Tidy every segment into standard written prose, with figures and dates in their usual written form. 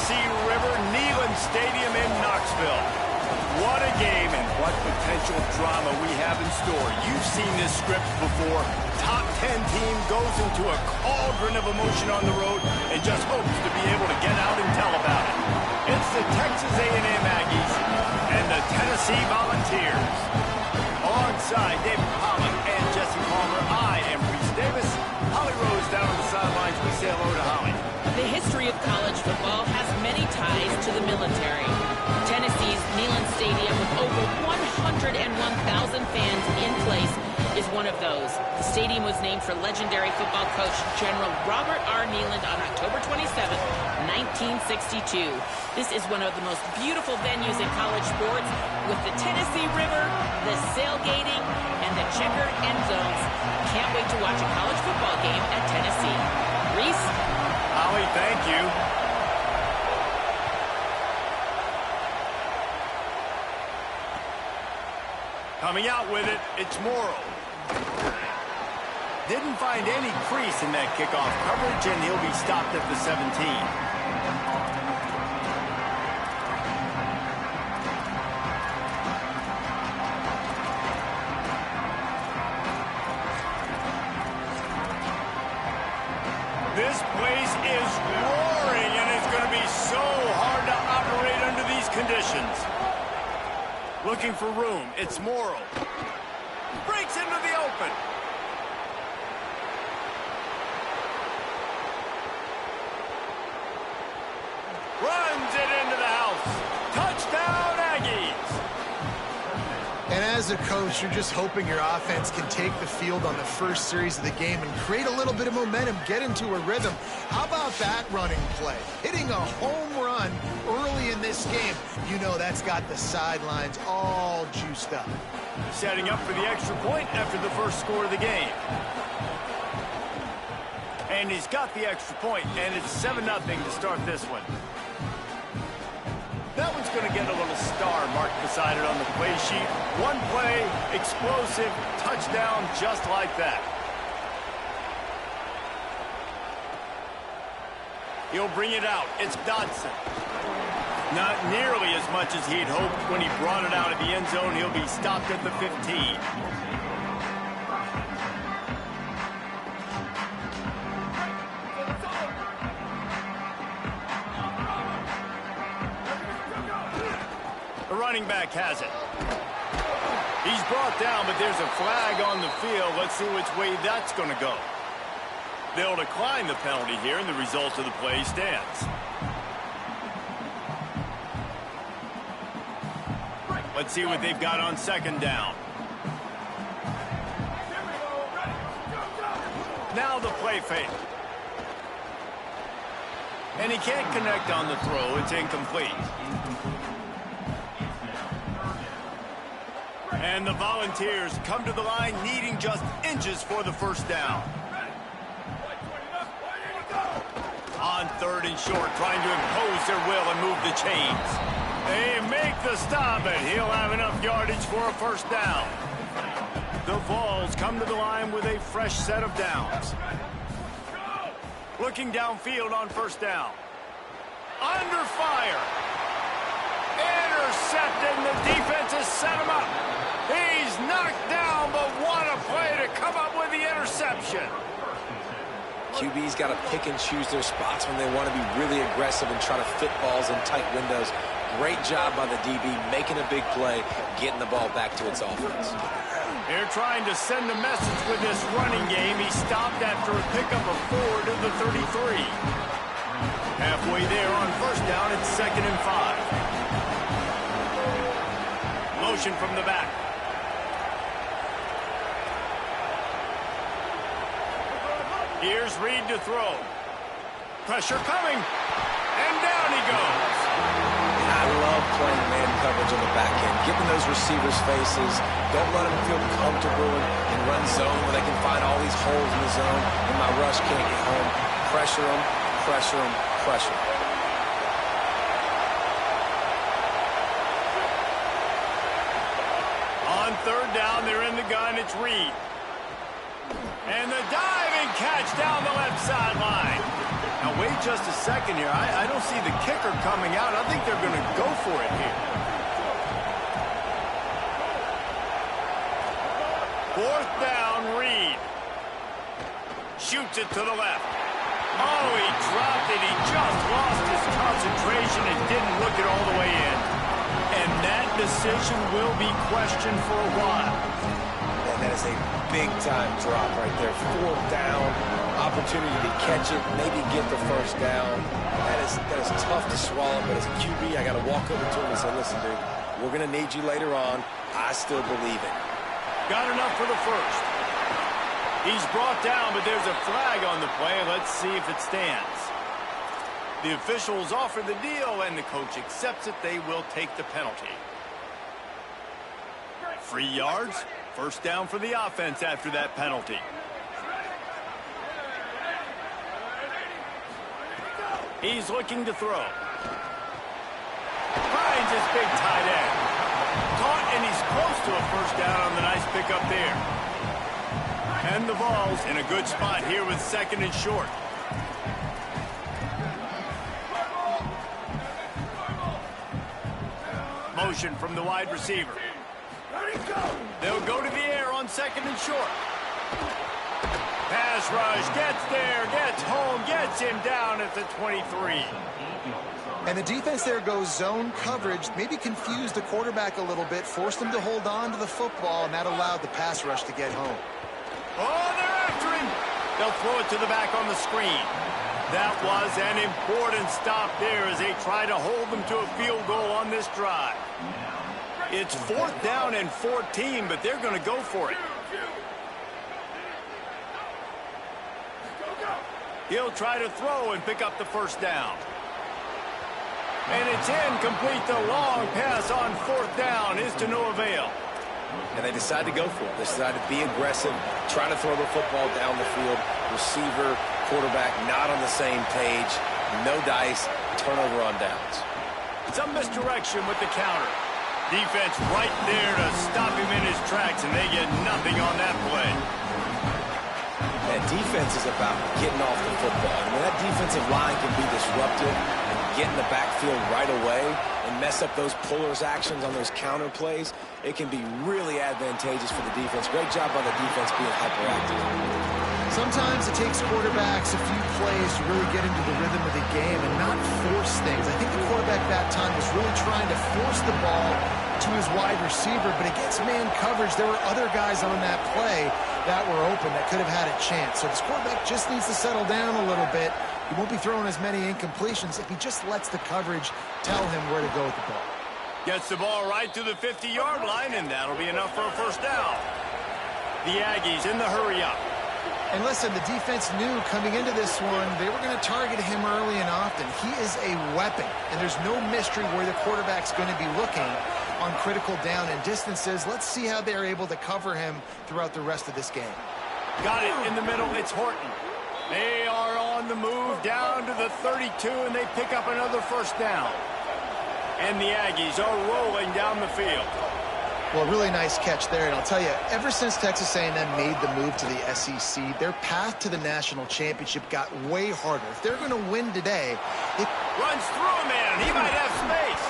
Tennessee River, Neyland Stadium in Knoxville. What a game and what potential drama we have in store. You've seen this script before. Top 10 team goes into a cauldron of emotion on the road and just hopes to be able to get out and tell about it. It's the Texas A&M Aggies and the Tennessee Volunteers. Alongside David Pollock and Jesse Palmer, I am Reese Davis. Holly Rose down on the sidelines. We say hello to Holly. The history of college football has many ties to the military. Tennessee's Neyland Stadium, with over 101,000 fans in place, is one of those. The stadium was named for legendary football coach General Robert R. Neyland on October 27, 1962. This is one of the most beautiful venues in college sports, with the Tennessee River, the sailgating, and the checkered end zones. Can't wait to watch a college football game at Tennessee. Reese? Holly, thank you. Coming out with it, it's Morrow. Didn't find any crease in that kickoff coverage, and he'll be stopped at the 17. This place is roaring, and it's going to be so hard to operate under these conditions. Looking for room. It's Morrow. Breaks into the open. Runs it into the house. Touchdown, Aggies. And as a coach, you're just hoping your offense can take the field on the first series of the game and create a little bit of momentum, get into a rhythm. How about that running play? Hitting a home run early in this game. You know that's got the sidelines all juiced up. Setting up for the extra point after the first score of the game. And he's got the extra point, and it's 7-0 to start this one. That one's going to get a little star marked beside it on the play sheet. One play, explosive, touchdown, just like that. He'll bring it out. It's Dodson. Not nearly as much as he'd hoped when he brought it out of the end zone. He'll be stopped at the 15. The running back has it. He's brought down, but there's a flag on the field. Let's see which way that's going to go. They'll decline the penalty here, and the result of the play stands. Let's see what they've got on second down. Now the play fake. And he can't connect on the throw. It's incomplete. And the Volunteers come to the line needing just inches for the first down. On third and short, trying to impose their will and move the chains. They make the stop, and he'll have enough yardage for a first down. The Vols come to the line with a fresh set of downs. Looking downfield on first down. Under fire. Intercepted, and the defense has set him up. He's knocked down, but what a play to come up with the interception. QB's got to pick and choose their spots when they want to be really aggressive and try to fit balls in tight windows. Great job by the DB, making a big play, getting the ball back to its offense. They're trying to send a message with this running game. He stopped after a pickup of 4 to the 33. Halfway there on first down, it's 2nd and 5. Motion from the back. Here's Reed to throw. Pressure coming. And down he goes. I love playing man coverage on the back end, getting those receivers' faces. Don't let them feel comfortable and run zone where they can find all these holes in the zone and my rush can't get home. Pressure them, pressure them, pressure them. On third down, they're in the gun. It's Reed. And the diving catch down the left sideline. Now, wait just a second here. I don't see the kicker coming out. I think they're going to go for it here. Fourth down, Reed. Shoots it to the left. Oh, he dropped it. He just lost his concentration and didn't look it all the way in. And that decision will be questioned for a while. And that is a big-time drop right there. Fourth down, opportunity to catch it, maybe get the first down. That is tough to swallow, but as a QB, I got to walk over to him and say, listen, dude, we're going to need you later on. I still believe it. Got enough for the first. He's brought down, but there's a flag on the play. Let's see if it stands. The officials offer the deal, and the coach accepts it. They will take the penalty. 3 yards. First down for the offense after that penalty. He's looking to throw. Finds his big tight end. Caught, and he's close to a first down on the nice pickup there. And the ball's in a good spot here with second and short. Motion from the wide receiver. They'll go to the air on second and short. Pass rush, gets there, gets home, gets him down at the 23. And the defense there goes zone coverage, maybe confused the quarterback a little bit, forced him to hold on to the football, and that allowed the pass rush to get home. Oh, they're after him. They'll throw it to the back on the screen. That was an important stop there as they try to hold them to a field goal on this drive. It's fourth down and 14, but they're going to go for it. He'll try to throw and pick up the first down. And it's incomplete. The long pass on fourth down is to no avail. And they decide to go for it. They decide to be aggressive, try to throw the football down the field. Receiver, quarterback not on the same page. No dice, turnover on downs. Some misdirection with the counter. Defense right there to stop him in his tracks, and they get nothing on that play. That defense is about getting off the football. I mean, that defensive line can be disruptive and get in the backfield right away and mess up those pullers actions on those counter plays. It can be really advantageous for the defense. Great job by the defense being hyperactive. Sometimes it takes quarterbacks a few plays to really get into the rhythm of the game and not force things. I think the quarterback that time was really trying to force the ball to his wide receiver, but against man coverage, there were other guys on that play that were open that could have had a chance. So this quarterback just needs to settle down a little bit. He won't be throwing as many incompletions if he just lets the coverage tell him where to go with the ball. Gets the ball right to the 50-yard line, and that'll be enough for a first down. The Aggies in the hurry up. And listen, the defense knew coming into this one, they were going to target him early and often. He is a weapon, and there's no mystery where the quarterback's going to be looking on critical down and distances. Let's see how they're able to cover him throughout the rest of this game. Got it in the middle. It's Horton. They are on the move down to the 32, and they pick up another first down. And the Aggies are rolling down the field. Well, really nice catch there, and I'll tell you, ever since Texas A&M made the move to the SEC, their path to the national championship got way harder. If they're going to win today, it runs through a man. He might have space.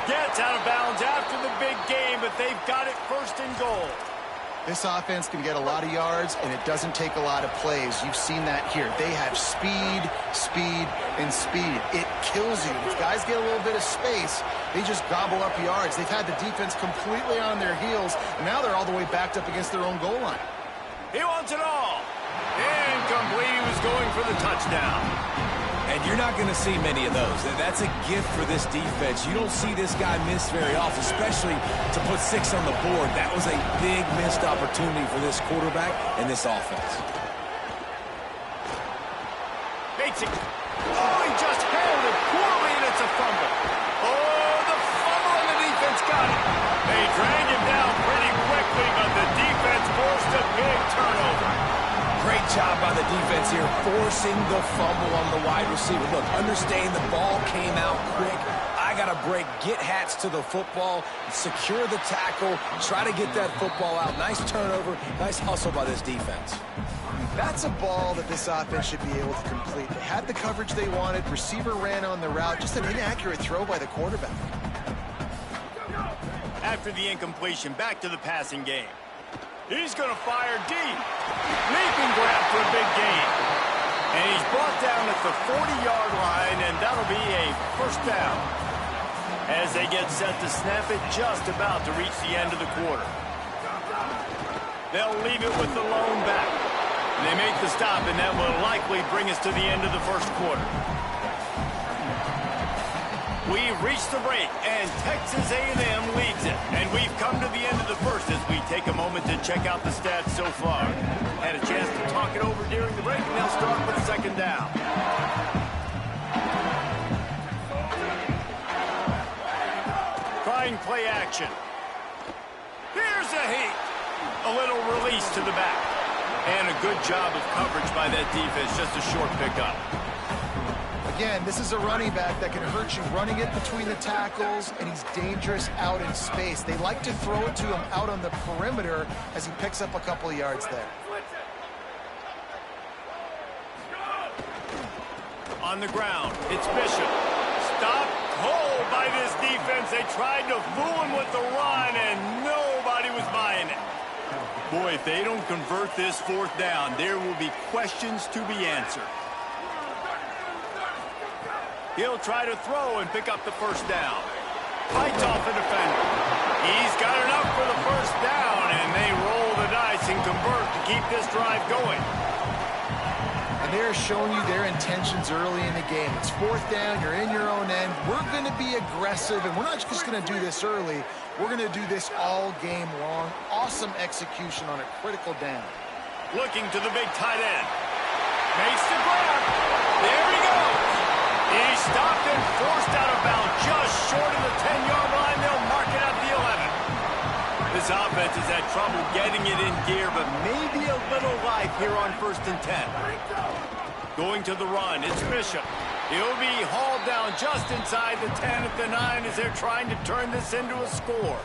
Gets out of bounds after the big game, but they've got it first and goal. This offense can get a lot of yards, and it doesn't take a lot of plays. You've seen that here. They have speed, speed, and speed. It kills you. If guys get a little bit of space, they just gobble up yards. They've had the defense completely on their heels, and now they're all the way backed up against their own goal line. He wants it all. Incomplete. He was going for the touchdown. And you're not going to see many of those. That's a gift for this defense. You don't see this guy miss very often, especially to put 6 on the board. That was a big missed opportunity for this quarterback and this offense. Bates it. Oh, he just handled it poorly, and it's a fumble. Oh, the fumble, and the defense got it. They drag him down pretty quickly, but the defense forced a big turnover. Great job by the defense here, forcing the fumble on the wide receiver. Look, understand the ball came out quick. I got to break, get Hats to the football, secure the tackle, try to get that football out. Nice turnover, nice hustle by this defense. That's a ball that this offense should be able to complete. They had the coverage they wanted. Receiver ran on the route. Just an inaccurate throw by the quarterback. After the incompletion, back to the passing game. He's going to fire deep. Leaping grab for a big gain. And he's brought down at the 40-yard line, and that'll be a first down. As they get set to snap it, just about to reach the end of the quarter. They'll leave it with the lone back. And they make the stop, and that will likely bring us to the end of the first quarter. We've reached the break, and Texas A&M leads it. And we've come to the end of the first as we take a moment to check out the stats so far. Had a chance to talk it over during the break, and they'll start with second down. Trying play action. Here's a heat. A little release to the back. And a good job of coverage by that defense, just a short pickup. Again, this is a running back that can hurt you running it between the tackles, and he's dangerous out in space. They like to throw it to him out on the perimeter as he picks up a couple of yards there. On the ground, it's Bishop. Stopped cold by this defense. They tried to fool him with the run, and nobody was buying it. Boy, if they don't convert this fourth down, there will be questions to be answered. He'll try to throw and pick up the first down. Fights off a defender. He's got enough for the first down, and they roll the dice and convert to keep this drive going. And they're showing you their intentions early in the game. It's fourth down, you're in your own end. We're going to be aggressive, and we're not just going to do this early. We're going to do this all game long. Awesome execution on a critical down. Looking to the big tight end. Makes the grab. There he goes. He's stopped and forced out of bounds just short of the 10-yard line. They'll mark it at the 11. This offense has had trouble getting it in gear, but maybe a little life here on 1st and 10. Going to the run, it's Bishop. He'll be hauled down just inside the 10 at the 9 as they're trying to turn this into a score.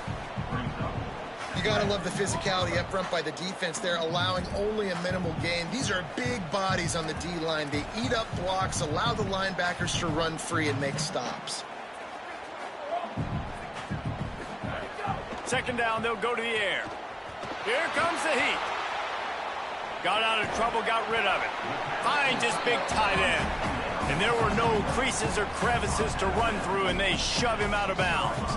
You got to love the physicality up front by the defense there, allowing only a minimal gain. These are big bodies on the D-line. They eat up blocks, allow the linebackers to run free and make stops. Second down, they'll go to the air. Here comes the heat. Got out of trouble, got rid of it. Finds his big tight end. And there were no creases or crevices to run through, and they shove him out of bounds.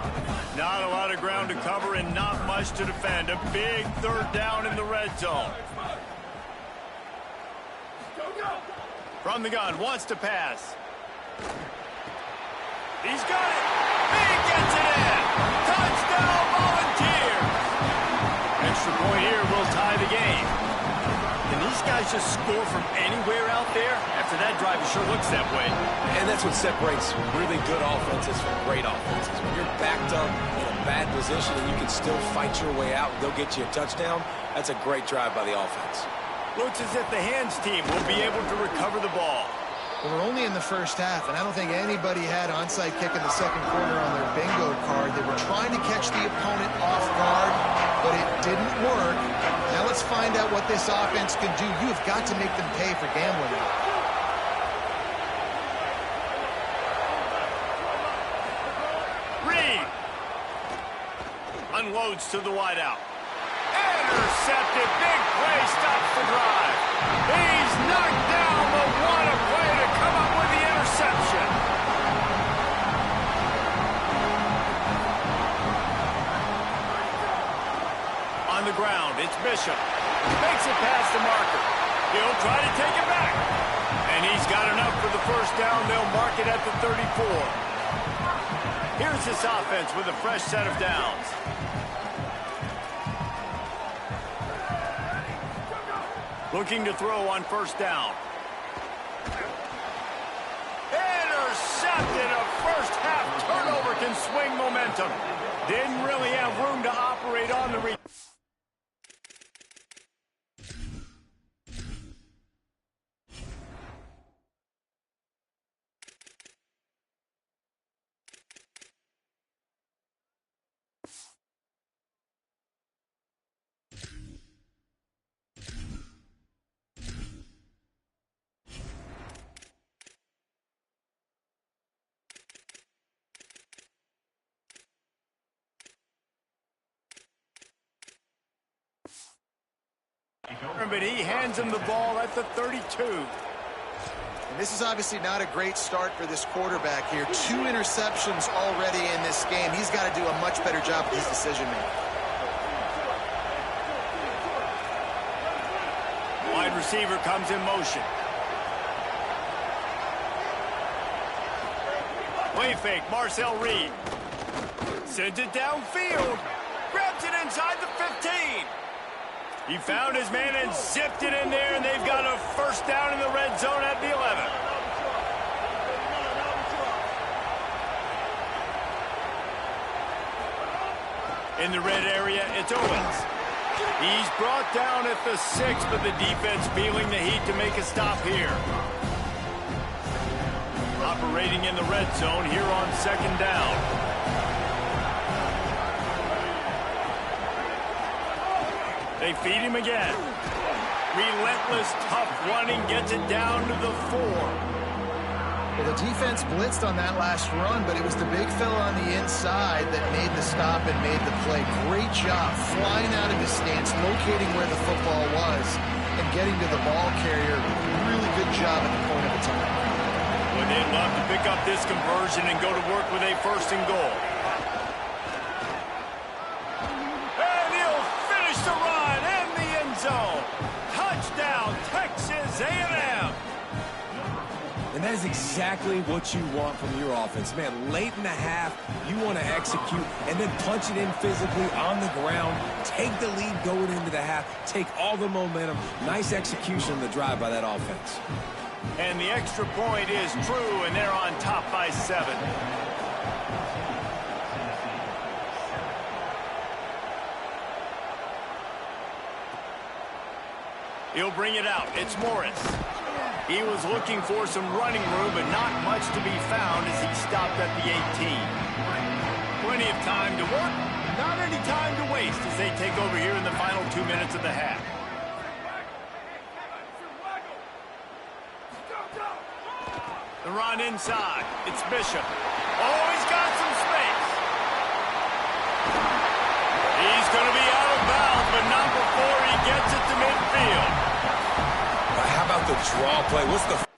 Not a lot of ground to cover and not much to defend. A big third down in the red zone. From the gun, wants to pass. He's got it. He gets it in. Touchdown, Volunteers. Extra point here will tie the game. Can these guys just score from anywhere out there? After that drive, it sure looks that way. And that's what separates really good offenses from great offenses. When you're backed up in a bad position and you can still fight your way out and they'll get you a touchdown, that's a great drive by the offense. Looks as if the hands team will be able to recover the ball. Well, we're only in the first half, and I don't think anybody had onside kick in the second quarter on their bingo card. They were trying to catch the opponent off guard, but it didn't work. Now let's find out what this offense can do. You have got to make them pay for gambling. Reed unloads to the wideout. Intercepted. Big play stops the drive. He's knocked down, but what a play to come up with the interception. On the ground, it's Bishop. Makes it past the marker. He'll try to take it back. And he's got enough for the first down. They'll mark it at the 34. Here's this offense with a fresh set of downs. Looking to throw on first down. Intercepted. A first half turnover can swing momentum. Didn't really have room to operate on the time, but he hands him the ball at the 32. And this is obviously not a great start for this quarterback here. 2 interceptions already in this game. He's got to do a much better job with his decision-making. Wide receiver comes in motion. Play fake, Marcel Reed. Sends it downfield. Grabs it inside the 15. He found his man and zipped it in there, and they've got a first down in the red zone at the 11. In the red area, it's Owens. He's brought down at the 6, but the defense feeling the heat to make a stop here. Operating in the red zone here on second down. They feed him again. Relentless, tough running, gets it down to the 4. Well, the defense blitzed on that last run, but it was the big fella on the inside that made the stop and made the play. Great job flying out of his stance, locating where the football was, and getting to the ball carrier. Really good job at the point of attack. Well, they'd love to pick up this conversion and go to work with a 1st and goal. And he'll finish the run in the end zone. Touchdown, Texas A&M. And that is exactly what you want from your offense. Man, late in the half, you want to execute and then punch it in physically on the ground. Take the lead going into the half. Take all the momentum. Nice execution of the drive by that offense. And the extra point is true, and they're on top by 7. He'll bring it out. It's Morris. He was looking for some running room, but not much to be found as he stopped at the 18. Plenty of time to work, not any time to waste as they take over here in the final 2 minutes of the half. The run inside. It's Bishop. Oh, he's got some space. He's going to be out of bounds, but not before he gets it to midfield. How about the draw play? What's the...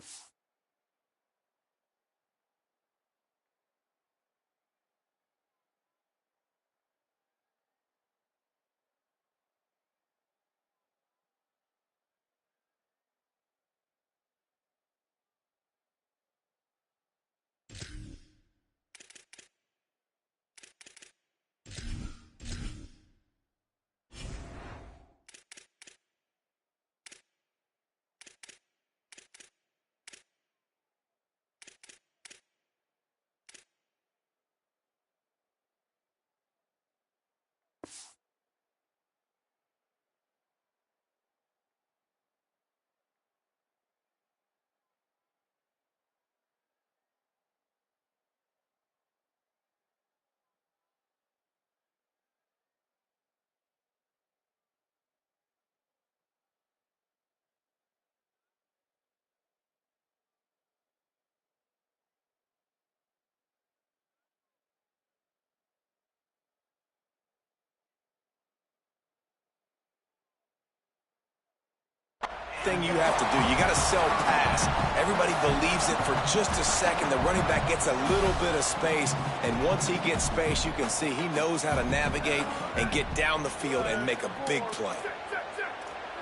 thing you have to do. You got to sell pass. Everybody believes it for just a second. The running back gets a little bit of space, and once he gets space, you can see he knows how to navigate and get down the field and make a big play.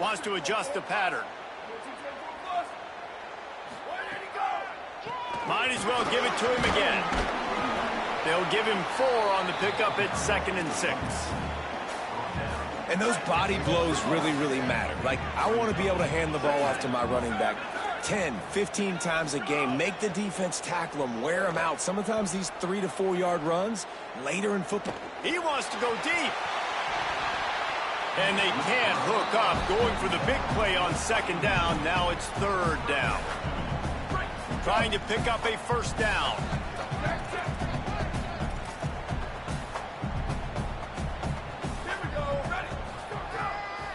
Wants to adjust the pattern. Might as well give it to him again. They'll give him 4 on the pickup at 2nd and 6. And those body blows really, really matter. Like, I want to be able to hand the ball off to my running back 10, 15 times a game. Make the defense tackle him, wear him out. Sometimes these 3 to 4 yard runs later in football. He wants to go deep. And they can't hook up. Going for the big play on 2nd down. Now it's 3rd down. Trying to pick up a 1st down.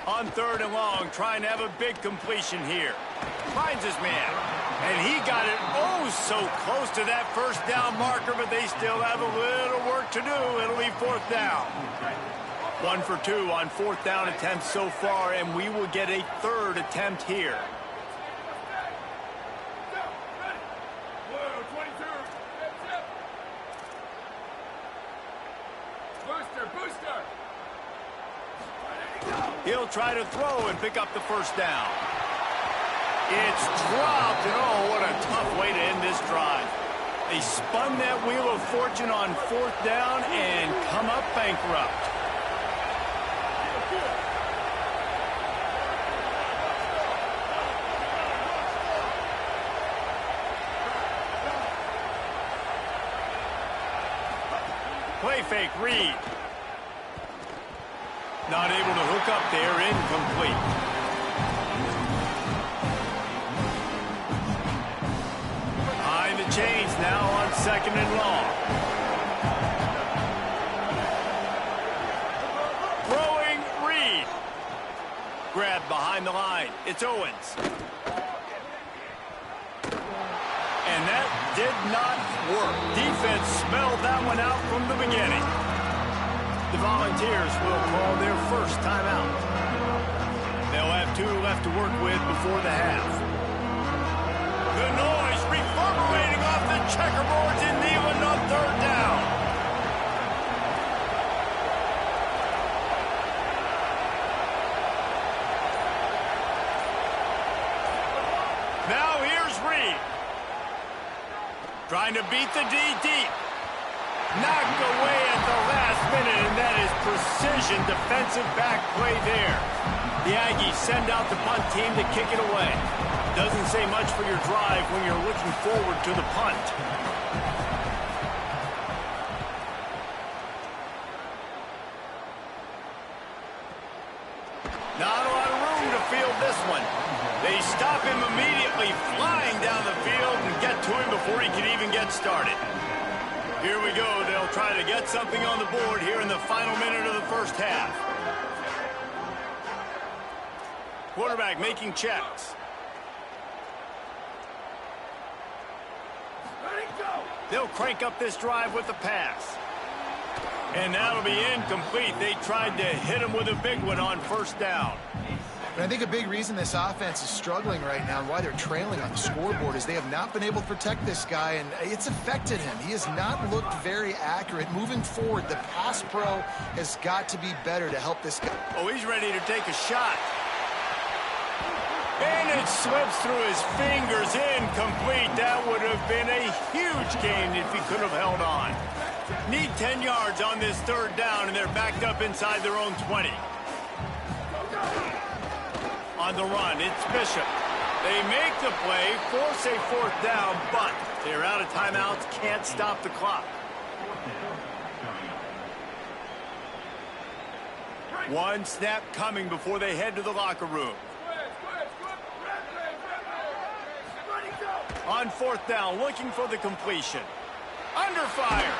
On 3rd and long, trying to have a big completion here. Finds his man. And he got it oh so close to that 1st down marker, but they still have a little work to do. It'll be 4th down. 1 for 2 on 4th down attempts so far, and we will get a 3rd attempt here. He'll try to throw and pick up the 1st down. It's dropped, and oh, what a tough way to end this drive. They spun that wheel of fortune on 4th down and come up bankrupt. Play fake, Reed. Not able to hook up there, incomplete. Behind the chains now on 2nd and long. Throwing, Reed. Grabbed behind the line. It's Owens. And that did not work. Defense smelled that one out from the beginning. The Volunteers will call their first timeout. They'll have 2 left to work with before the half. The noise reverberating off the checkerboards in Neyland on 3rd down. Now here's Reed. Trying to beat the D deep. Knocked away at the last minute, and that is precision defensive back play there. The Aggies send out the punt team to kick it away. Doesn't say much for your drive when you're looking forward to the punt. Not a lot of room to field this one. They stop him immediately, flying down the field and get to him before he can even get started. Here we go. They'll try to get something on the board here in the final minute of the 1st half. Quarterback making checks. They'll crank up this drive with the pass. And that'll be incomplete. They tried to hit him with a big one on 1st down. And I think a big reason this offense is struggling right now and why they're trailing on the scoreboard is they have not been able to protect this guy, and it's affected him. He has not looked very accurate. Moving forward, the pass pro has got to be better to help this guy. Oh, he's ready to take a shot. And it slips through his fingers, incomplete. That would have been a huge gain if he could have held on. Need 10 yards on this 3rd down, and they're backed up inside their own 20. On the run, it's Bishop. They make the play, force a 4th down, but they're out of timeouts, can't stop the clock. One snap coming before they head to the locker room. On 4th down, looking for the completion. Under fire.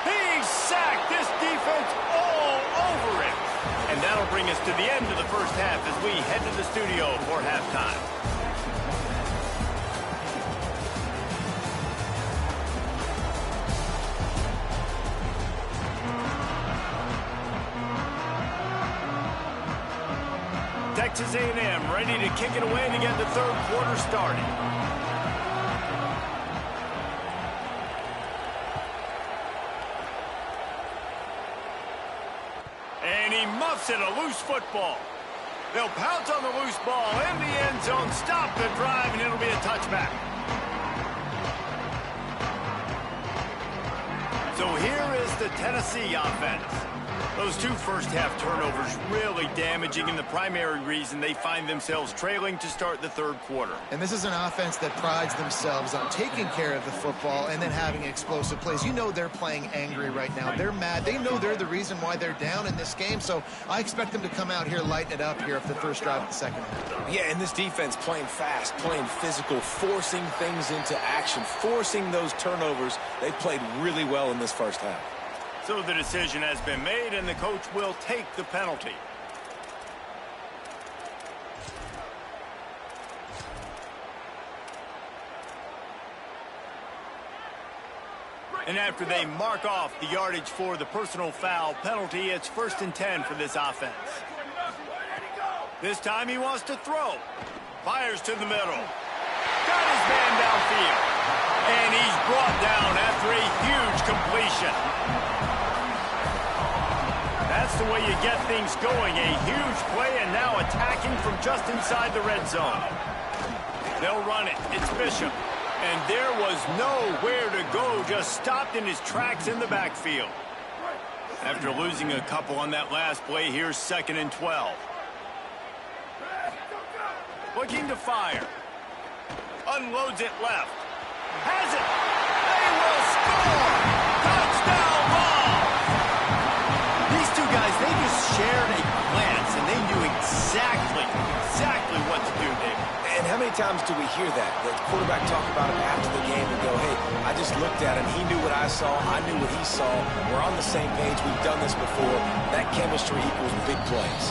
He's sacked. This defense all over it. And that'll bring us to the end of the 1st half as we head to the studio for halftime. Texas A&M ready to kick it away to get the 3rd quarter started. And he muffs it, a loose football. They'll pounce on the loose ball in the end zone, stop the drive, and it'll be a touchback. So here is the Tennessee offense. Those 2 first-half turnovers really damaging, and the primary reason they find themselves trailing to start the 3rd quarter. And this is an offense that prides themselves on taking care of the football and then having explosive plays. You know they're playing angry right now. They're mad. They know they're the reason why they're down in this game, so I expect them to come out here, lighten it up here for the first drive of the 2nd half. Yeah, and this defense playing fast, playing physical, forcing things into action, forcing those turnovers. They played really well in this 1st half. So the decision has been made, and the coach will take the penalty. And after they mark off the yardage for the personal foul penalty, it's 1st and 10 for this offense. This time he wants to throw. Fires to the middle. Got his man downfield. And he's brought down after a huge completion. That's the way you get things going. A huge play and now attacking from just inside the red zone. They'll run it. It's Bishop. And there was nowhere to go. Just stopped in his tracks in the backfield. After losing a couple on that last play, here's 2nd and 12. Looking to fire. Unloads it left. Has it. They will score. Touchdown Vols. These two guys, they just shared a glance, and they knew exactly what to do, David. And how many times do we hear that? The quarterback talk about him after the game and go, hey, I just looked at him. He knew what I saw. I knew what he saw. We're on the same page. We've done this before. That chemistry equals big plays.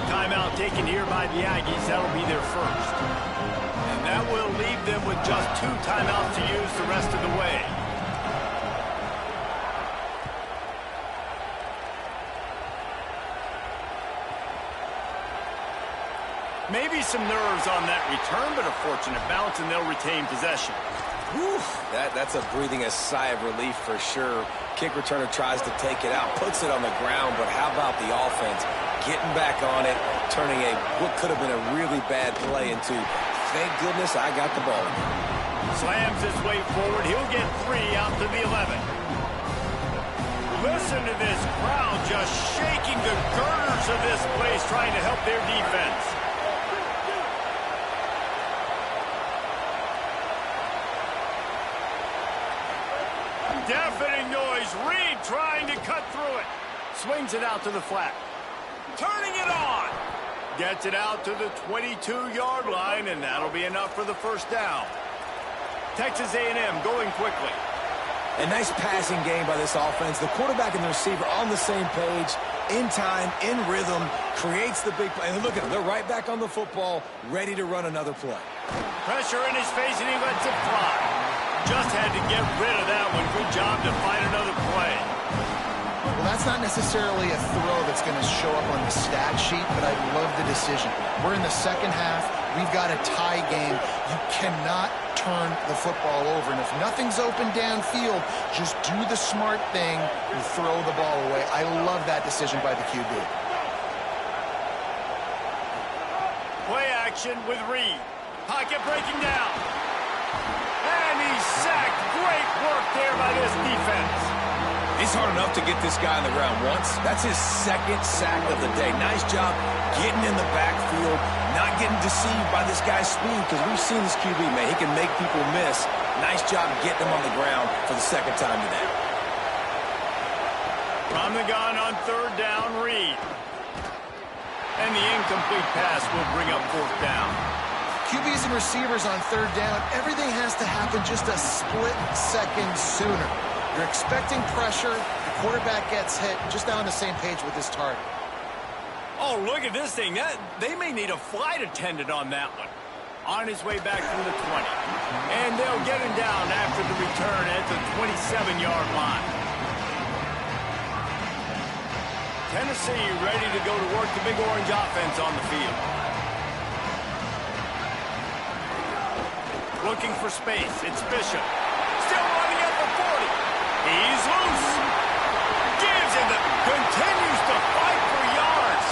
Timeout taken here by the Aggies. That'll be their first. And that will leave them with just 2 timeouts to use the rest of the way. Maybe some nerves on that return, but a fortunate bounce, and they'll retain possession. Whew, that's a breathing a sigh of relief for sure. Kick returner tries to take it out, puts it on the ground, but how about the offense getting back on it, turning what could have been a really bad play into, thank goodness I got the ball. Slams his way forward. He'll get 3 out to the 11. Listen to this crowd just shaking the girders of this place, trying to help their defense. Deafening noise. Reed trying to cut through it. Swings it out to the flat. Turning it on. Gets it out to the 22-yard line, and that'll be enough for the first down. Texas A&M going quickly. A nice passing game by this offense. The quarterback and the receiver on the same page, in time, in rhythm, creates the big play. And look at them. They're right back on the football, ready to run another play. Pressure in his face, and he lets it fly. Just had to get rid of that one. Good job to find another play. Well, that's not necessarily a throw that's going to show up on the stat sheet, but I love the decision. We're in the second half. We've got a tie game. You cannot turn the football over. And if nothing's open downfield, just do the smart thing and throw the ball away. I love that decision by the QB. Play action with Reed. Pocket breaking down. And he's sacked. Great work there by this defense. It's hard enough to get this guy on the ground once. That's his 2nd sack of the day. Nice job getting in the backfield, not getting deceived by this guy's speed, because we've seen this QB, man. He can make people miss. Nice job getting him on the ground for the 2nd time today. From the gun on 3rd down, Reed. And the incomplete pass will bring up 4th down. QBs and receivers on 3rd down, everything has to happen just a split second sooner. You're expecting pressure, the quarterback gets hit, just now on the same page with his target. Oh, look at this thing. They may need a flight attendant on that one. On his way back from the 20. And they'll get him down after the return at the 27-yard line. Tennessee ready to go to work the Big Orange offense on the field. Looking for space. It's Bishop. Still running up for 40. He's loose. Gives him continues to fight for yards.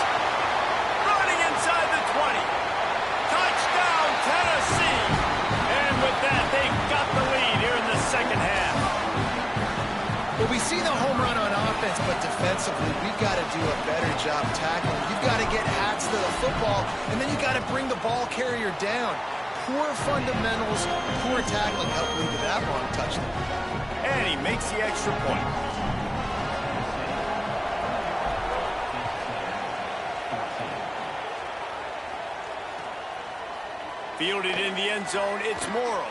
Running inside the 20. Touchdown, Tennessee. And with that, they got the lead here in the second half. Well, we see the home run on offense, but defensively, we've got to do a better job tackling. You've got to get hats to the football, and then you've got to bring the ball carrier down. Poor fundamentals, poor tackling helped lead to that long touchdown. And he makes the extra point. Fielded in the end zone, it's Morrow.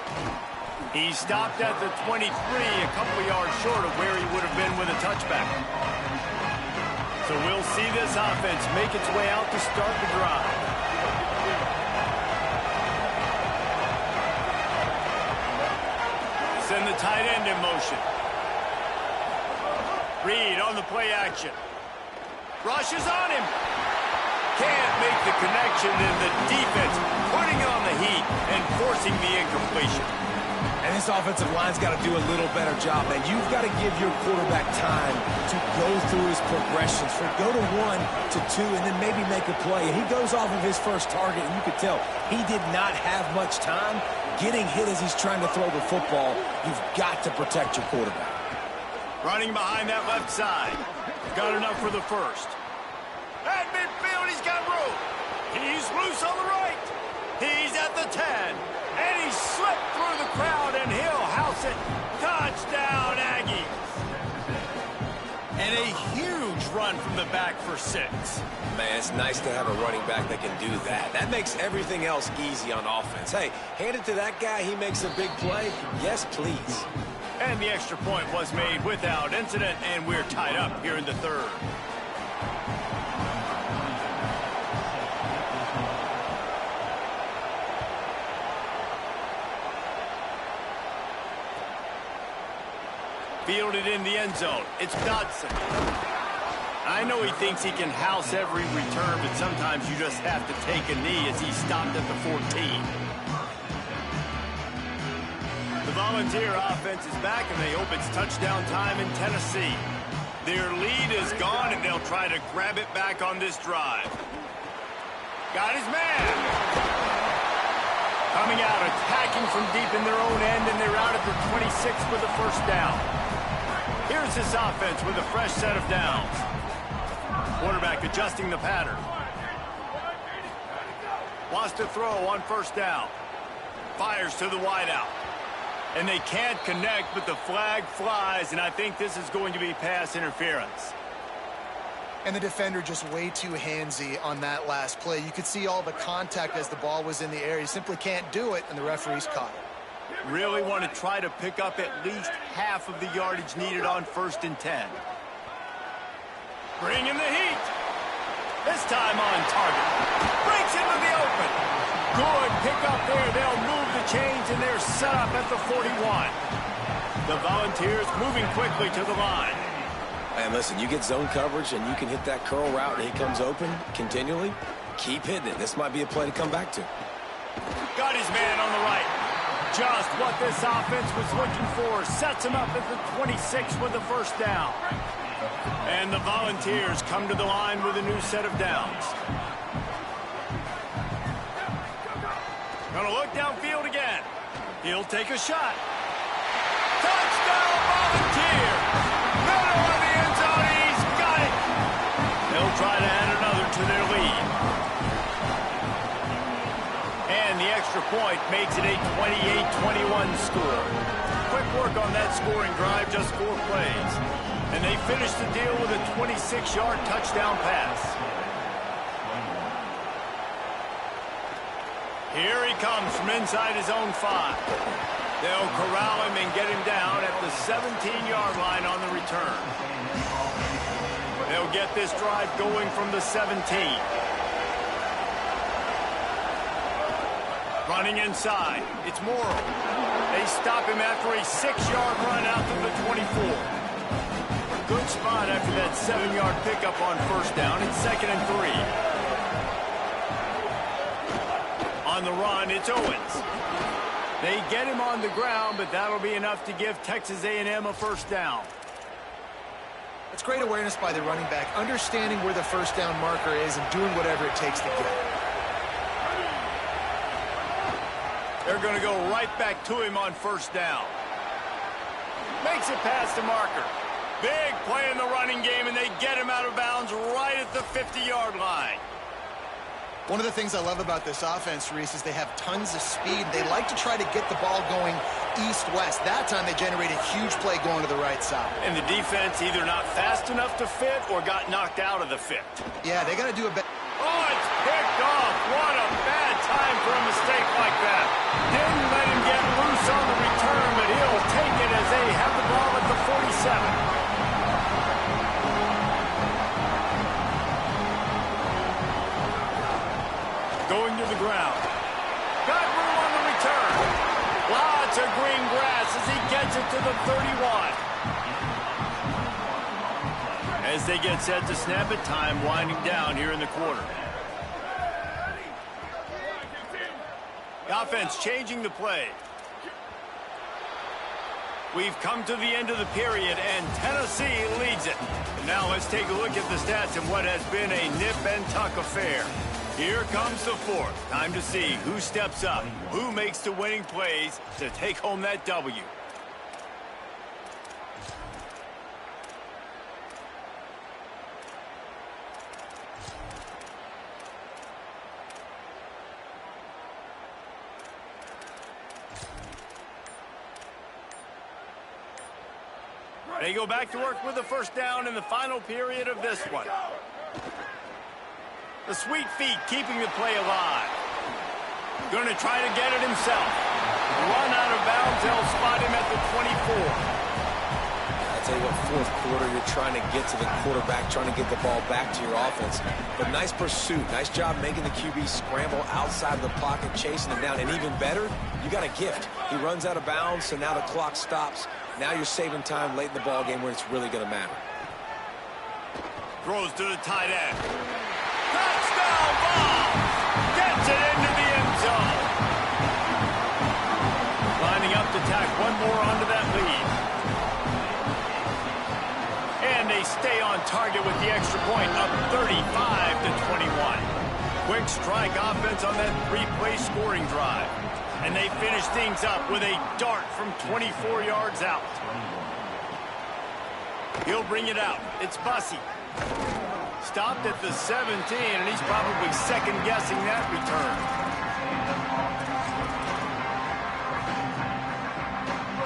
He stopped at the 23, a couple yards short of where he would have been with a touchback. So we'll see this offense make its way out to start the drive. Send the tight end in motion. Reed on the play action. Rushes on him. Can't make the connection, and the defense putting on the heat and forcing the incompletion. And this offensive line's got to do a little better job, man. You've got to give your quarterback time to go through his progressions. Go to 1 to 2 and then maybe make a play. And he goes off of his first target, and you could tell he did not have much time getting hit as he's trying to throw the football. You've got to protect your quarterback. Running behind that left side. Got enough for the first. At midfield, he's got room. He's loose on the right. He's at the 10. And he slipped through the crowd, and he'll house it. Touchdown, Aggies. And a huge run from the back for 6. Man, it's nice to have a running back that can do that. That makes everything else easy on offense. Hey, hand it to that guy. He makes a big play. Yes, please. And the extra point was made without incident, and we're tied up here in the third. Fielded in the end zone. It's Dodson. I know he thinks he can house every return, but sometimes you just have to take a knee as he stopped at the 14. The Volunteer offense is back, and they hope it's touchdown time in Tennessee. Their lead is gone, and they'll try to grab it back on this drive. Got his man. Coming out, attacking from deep in their own end, and they're out at the 26 with a first down. Here's this offense with a fresh set of downs. Quarterback adjusting the pattern. Wants to throw on first down. Fires to the wideout. And they can't connect, but the flag flies, and I think this is going to be pass interference. And the defender just way too handsy on that last play. You could see all the contact as the ball was in the air. He simply can't do it, and the referee's caught it. Really want to try to pick up at least half of the yardage needed on 1st and 10. Bring in the heat. This time on target. Breaks into the open. Good pick up there. They'll move the chains, and they're set up at the 41. The Volunteers moving quickly to the line. And listen, you get zone coverage, and you can hit that curl route, and he comes open continually. Keep hitting it. This might be a play to come back to. Got his man on the right. Just what this offense was looking for. Sets him up at the 26 with the first down. And the Volunteers come to the line with a new set of downs. Gonna look downfield again. He'll take a shot. Touchdown, Volunteer! Middle of the end zone, he's got it! They'll try to add another to their lead. And the extra point makes it a 28-21 score. Quick work on that scoring drive, just 4 plays. And they finish the deal with a 26-yard touchdown pass. Here he comes from inside his own 5. They'll corral him and get him down at the 17-yard line on the return. They'll get this drive going from the 17. Running inside, it's Morrow. They stop him after a 6-yard run out to the 24. Good spot after that 7-yard pickup on first down. It's 2nd and 3. On the run, it's Owens. They get him on the ground, but that'll be enough to give Texas A&M a first down. It's great awareness by the running back, understanding where the first down marker is and doing whatever it takes to get it. They're going to go right back to him on first down. Makes it past the marker. Big play in the running game, and they get him out of bounds right at the 50-yard line. One of the things I love about this offense, Reese, is they have tons of speed. They like to try to get the ball going east-west. That time they generated a huge play going to the right side. And the defense either not fast enough to fit or got knocked out of the fit. Yeah, they got to do a better. Oh, it's picked off. What a bad time for a mistake like that. Didn't let him get loose on the return, but he'll take it as they have the ball at the 47. Going to the ground. Got room on the return. Lots of green grass as he gets it to the 31. As they get set to snap it, time winding down here in the quarter. The offense changing the play. We've come to the end of the period, and Tennessee leads it. Now let's take a look at the stats in what has been a nip-and-tuck affair. Here comes the fourth. Time to see who steps up, who makes the winning plays to take home that W. They go back to work with the first down in the final period of this one. The sweet feet keeping the play alive. Going to try to get it himself. Run out of bounds. They'll spot him at the 24. I tell you what, fourth quarter, you're trying to get to the quarterback, trying to get the ball back to your offense. But nice pursuit. Nice job making the QB scramble outside of the pocket, chasing him down. And even better, you got a gift. He runs out of bounds, so now the clock stops. Now you're saving time late in the ball game where it's really going to matter. Throws to the tight end. Touchdown ball! Gets it into the end zone. Lining up to tack one more onto that lead. And they stay on target with the extra point, up 35-21. Quick strike offense on that three-play scoring drive. And they finish things up with a dart from 24 yards out. He'll bring it out. It's Bussey. Stopped at the 17, and he's probably second-guessing that return.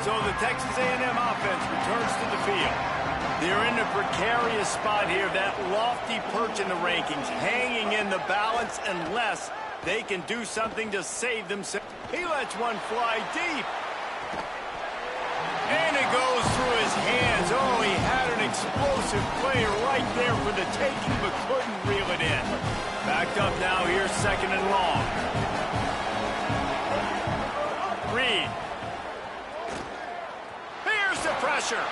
So the Texas A&M offense returns to the field. They're in a precarious spot here, that lofty perch in the rankings, hanging in the balance unless they can do something to save themselves. He lets one fly deep. And it goes through his hands. Oh, he had an explosive play right there for the taking, but couldn't reel it in. Backed up now here, second and long. Reed. Here's the pressure.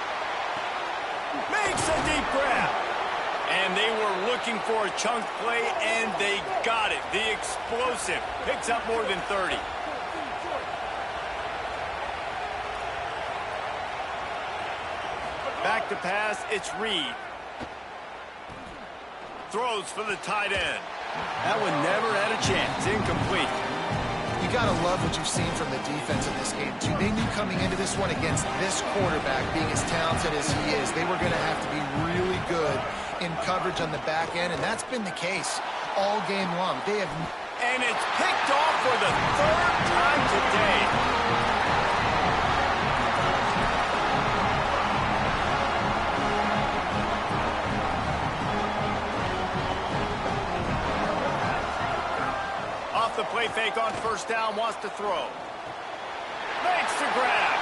Makes a deep grab. And they were looking for a chunk play, and they got it. The explosive picks up more than 30. Back to pass, it's Reed. Throws for the tight end. That one never had a chance. Incomplete. You got to love what you've seen from the defense in this game, too. They knew coming into this one against this quarterback, being as talented as he is, they were going to have to be really good in coverage on the back end, and that's been the case all game long. They have... And it's picked off for the third time today. The play fake on first down, wants to throw. Makes the grab.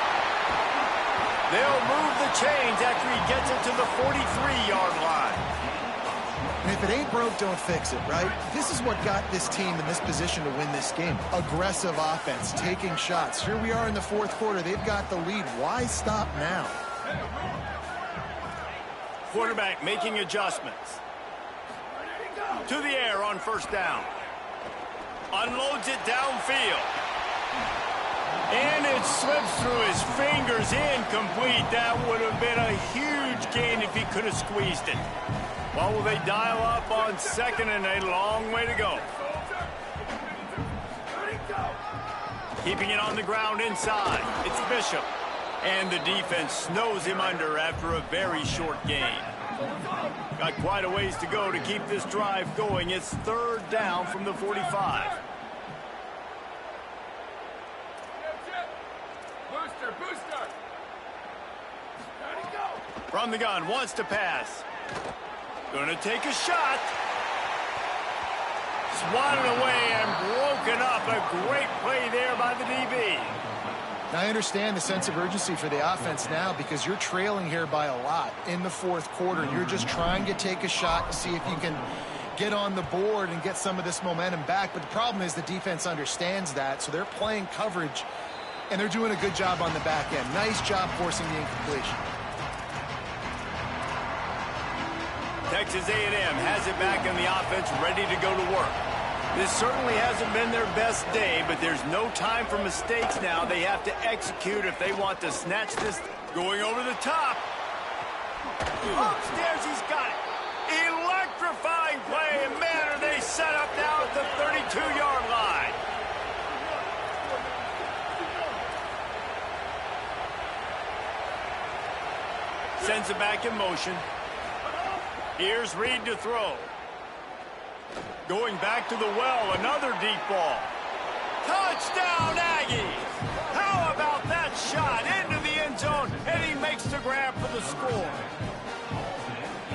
They'll move the chains after he gets it to the 43-yard line. And if it ain't broke, don't fix it, right? This is what got this team in this position to win this game. Aggressive offense, taking shots. Here we are in the fourth quarter. They've got the lead. Why stop now? Quarterback making adjustments. To the air on first down. Unloads it downfield. And it slips through his fingers. Incomplete. That would have been a huge gain if he could have squeezed it. Well, will they dial up on second, and a long way to go. Keeping it on the ground inside. It's Bishop. And the defense snows him under after a very short gain. Got quite a ways to go to keep this drive going. It's third down from the 45. Booster. From the gun, wants to pass. Gonna take a shot. Swatted away and broken up. A great play there by the DB. Now, I understand the sense of urgency for the offense now because you're trailing here by a lot in the fourth quarter. You're just trying to take a shot to see if you can get on the board and get some of this momentum back. But the problem is the defense understands that, so they're playing coverage, and they're doing a good job on the back end. Nice job forcing the incompletion. Texas A&M has it back in the offense, ready to go to work. This certainly hasn't been their best day, but there's no time for mistakes now. They have to execute if they want to snatch this. Going over the top. Upstairs, he's got it. Electrifying play, and man, are they set up now at the 32-yard line. Sends it back in motion. Here's Reed to throw. Going back to the well, another deep ball. Touchdown, Aggies! How about that shot into the end zone, and he makes the grab for the score.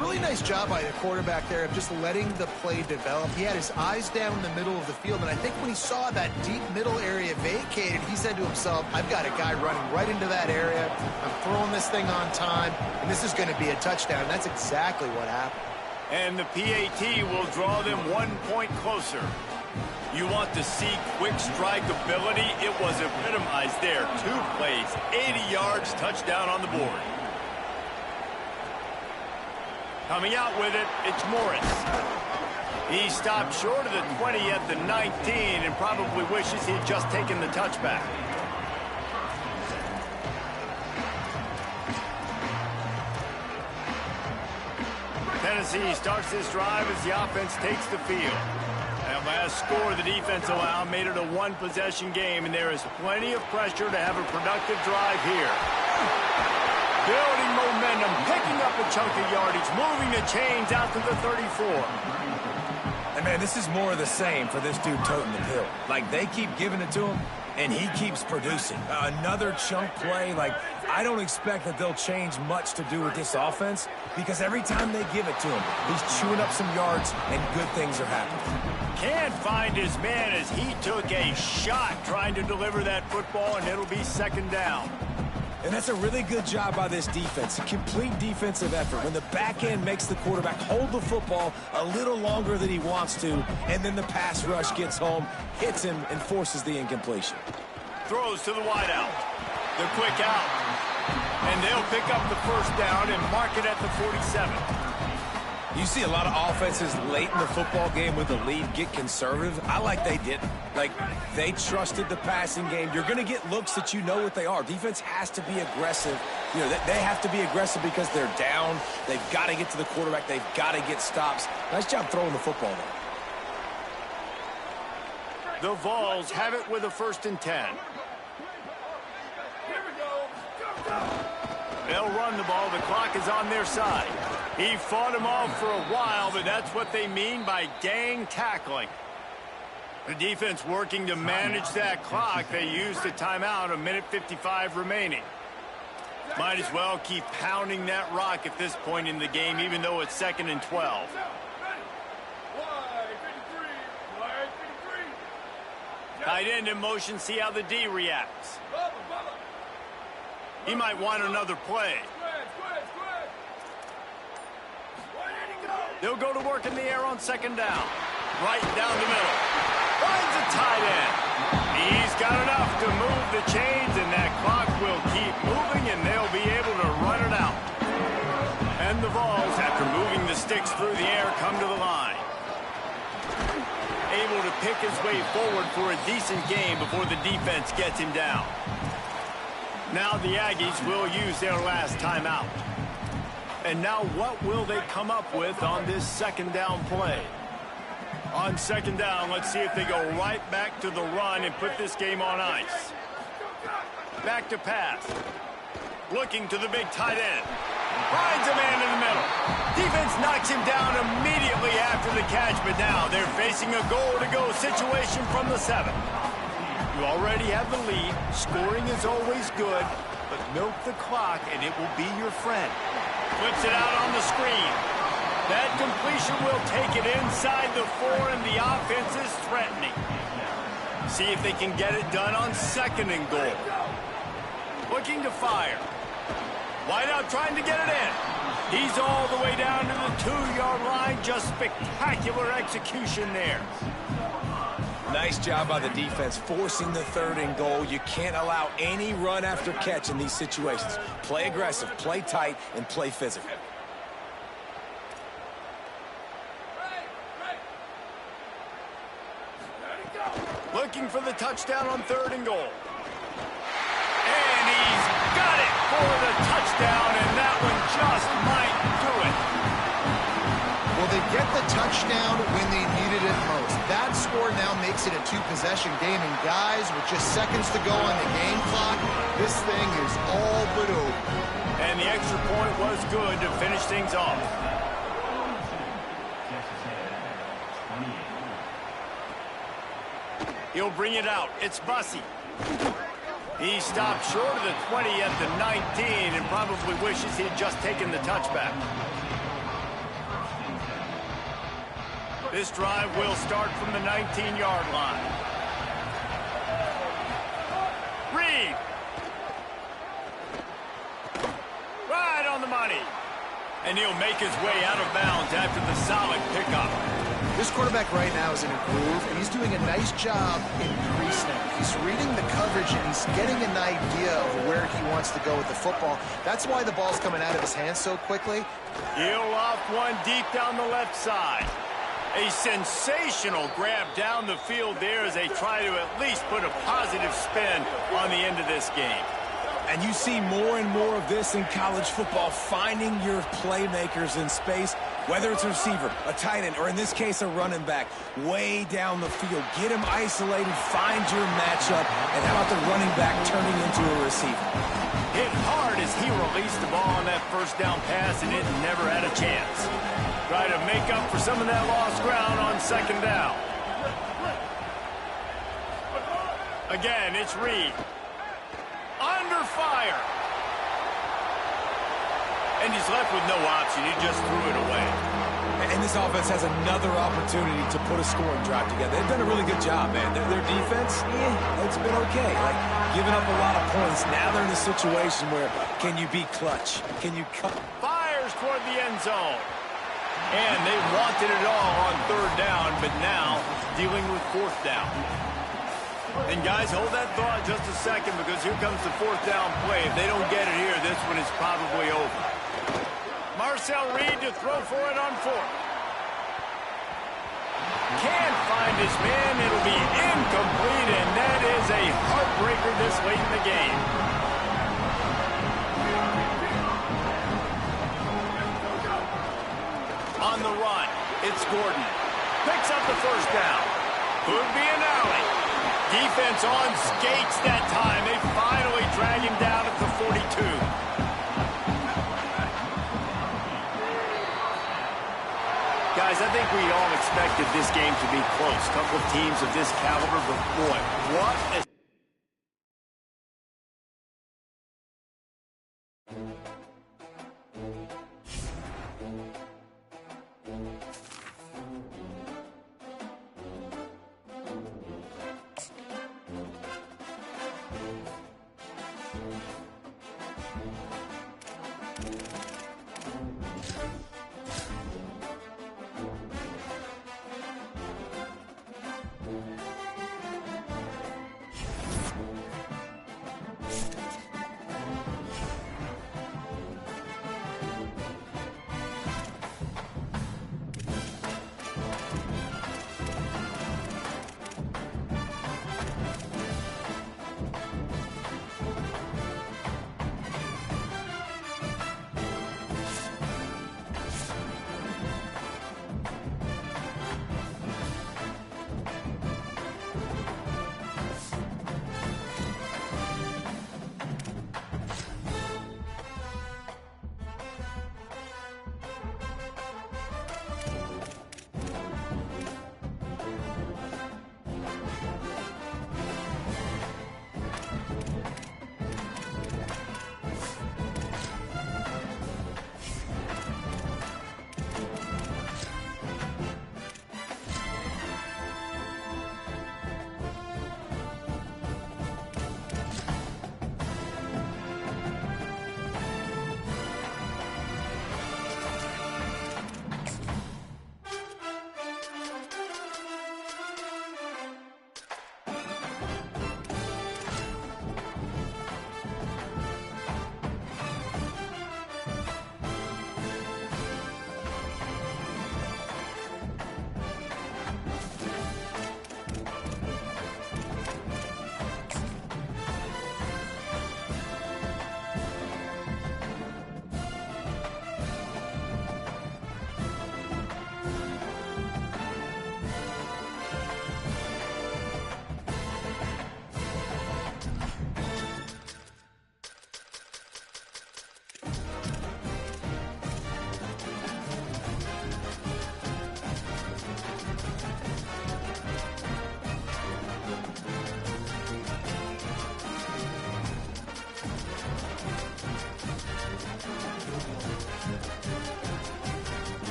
Really nice job by the quarterback there of just letting the play develop. He had his eyes down in the middle of the field, and I think when he saw that deep middle area vacated, he said to himself, I've got a guy running right into that area. I'm throwing this thing on time, and this is going to be a touchdown. And that's exactly what happened. And the PAT will draw them 1 point closer. You want to see quick strike ability? It was epitomized there. 2 plays, 80 yards, touchdown on the board. Coming out with it, it's Morris. He stopped short of the 20 at the 19 and probably wishes he'd just taken the touchback. Tennessee starts this drive as the offense takes the field. That last score the defense allowed made it a 1-possession game, and there is plenty of pressure to have a productive drive here. Building momentum, picking up a chunk of yardage, moving the chains out to the 34. And, man, this is more of the same for this dude toting the pill. Like, they keep giving it to him, and he keeps producing. Another chunk play. Like, I don't expect that they'll change much to do with this offense because every time they give it to him, he's chewing up some yards, and good things are happening. Can't find his man as he took a shot trying to deliver that football, and it'll be second down. And that's a really good job by this defense, a complete defensive effort. When the back end makes the quarterback hold the football a little longer than he wants to, and then the pass rush gets home, hits him, and forces the incompletion. Throws to the wideout. The quick out. And they'll pick up the first down and mark it at the 47. You see a lot of offenses late in the football game with the lead get conservative. I like they didn't. Like, they trusted the passing game. You're going to get looks that you know what they are. Defense has to be aggressive. You know, they have to be aggressive because they're down. They've got to get to the quarterback. They've got to get stops. Nice job throwing the football, though. The Vols have it with a 1st and 10. They'll run the ball. The clock is on their side. He fought him off for a while, but that's what they mean by gang tackling. The defense working to manage that clock. They used a timeout, 1:55 remaining. Might as well keep pounding that rock at this point in the game, even though it's 2nd and 12. Tight end in motion, see how the D reacts. He might want another play. They'll go to work in the air on 2nd down. Right down the middle. Finds a tight end. He's got enough to move the chains, and that clock will keep moving, and they'll be able to run it out. And the Vols, after moving the sticks through the air, come to the line. Able to pick his way forward for a decent game before the defense gets him down. Now the Aggies will use their last timeout. And now what will they come up with on this 2nd down play? On 2nd down, let's see if they go right back to the run and put this game on ice. Back to pass. Looking to the big tight end. Finds a man in the middle. Defense knocks him down immediately after the catch, but now they're facing a goal-to-go situation from the 7. You already have the lead. Scoring is always good, but milk the clock and it will be your friend. Flips it out on the screen. That completion will take it inside the 4, and the offense is threatening. See if they can get it done on 2nd and goal. Looking to fire. Wideout trying to get it in. He's all the way down to the 2-yard line. Just spectacular execution there. Nice job by the defense forcing the 3rd and goal. You can't allow any run after catch in these situations. Play aggressive, play tight, and play physical. looking for the touchdown on 3rd and goal. And he's got it for the touchdown, and that one just might do it. Well, they get the touchdown when they needed it most. That score now makes it a 2-possession game, and guys, with just seconds to go on the game clock, this thing is all but over. And the extra point was good to finish things off. He'll bring it out. It's Bussey. He stopped short of the 20 at the 19 and probably wishes he had just taken the touchback. This drive will start from the 19-yard line. Reed. Right on the money. And he'll make his way out of bounds after the solid pickup. This quarterback right now is in a groove, and he's doing a nice job in pre-snap. He's reading the coverage, and he's getting an idea of where he wants to go with the football. That's why the ball's coming out of his hands so quickly. He'll off one deep down the left side. A sensational grab down the field there as they try to at least put a positive spin on the end of this game. And you see more and more of this in college football, finding your playmakers in space, whether it's a receiver, a tight end, or in this case, a running back, way down the field. Get him isolated, find your matchup, and how about the running back turning into a receiver? Hit hard as he released the ball on that first down pass, and it never had a chance. Try to make up for some of that lost ground on 2nd down. Again, it's Reed. Under fire. And he's left with no option. He just threw it away. And this offense has another opportunity to put a scoring drive together. They've done a really good job, man. Their defense, it's been okay. Like, giving up a lot of points. Now they're in a situation where can you be clutch? Can you cut? Fires toward the end zone. And they wanted it all on 3rd down, but now dealing with 4th down. And guys, hold that thought just a second, because here comes the 4th down play. If they don't get it here, this one is probably over. Marcel Reed to throw for it on 4th. Can't find his man. It'll be incomplete, and that is a heartbreaker this late in the game. On the run, it's Gordon. Picks up the 1st down. Could be an alley. Defense on skates that time. They finally drag him down at the 42. Guys, I think we all expected this game to be close. Couple of teams of this caliber, but boy, what a...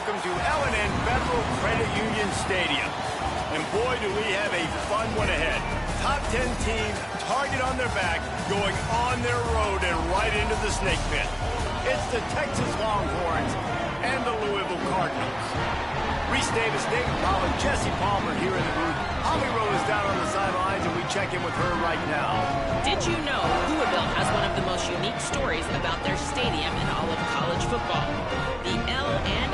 welcome to L&N Federal Credit Union Stadium. And boy, do we have a fun one ahead. Top 10 team, target on their back, going on their road and right into the snake pit. It's the Texas Longhorns and the Louisville Cardinals. Reese Davis, Dave Powell, and Jesse Palmer here in the booth. Holly Rowe is down on the sidelines, and we check in with her right now. Did you know Louisville has one of the most unique stories about their stadium in all of college football? The L&N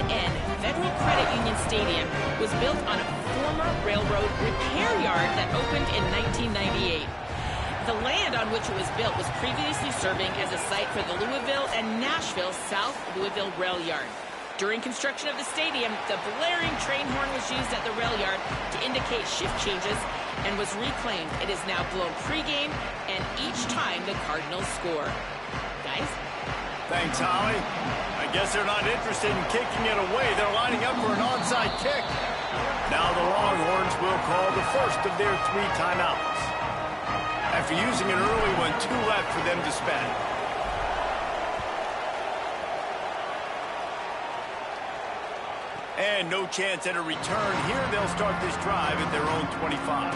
Federal Credit Union Stadium was built on a former railroad repair yard that opened in 1998. The land on which it was built was previously serving as a site for the Louisville and Nashville South Louisville Rail Yard. During construction of the stadium, the blaring train horn was used at the rail yard to indicate shift changes and was reclaimed. It is now blown pregame and each time the Cardinals score. Guys? Thanks, Holly. I guess they're not interested in kicking it away. They're lining up for an onside kick. Now the Longhorns will call the first of their 3 timeouts. After using an early one, 2 left for them to spend. And no chance at a return here. They'll start this drive at their own 25.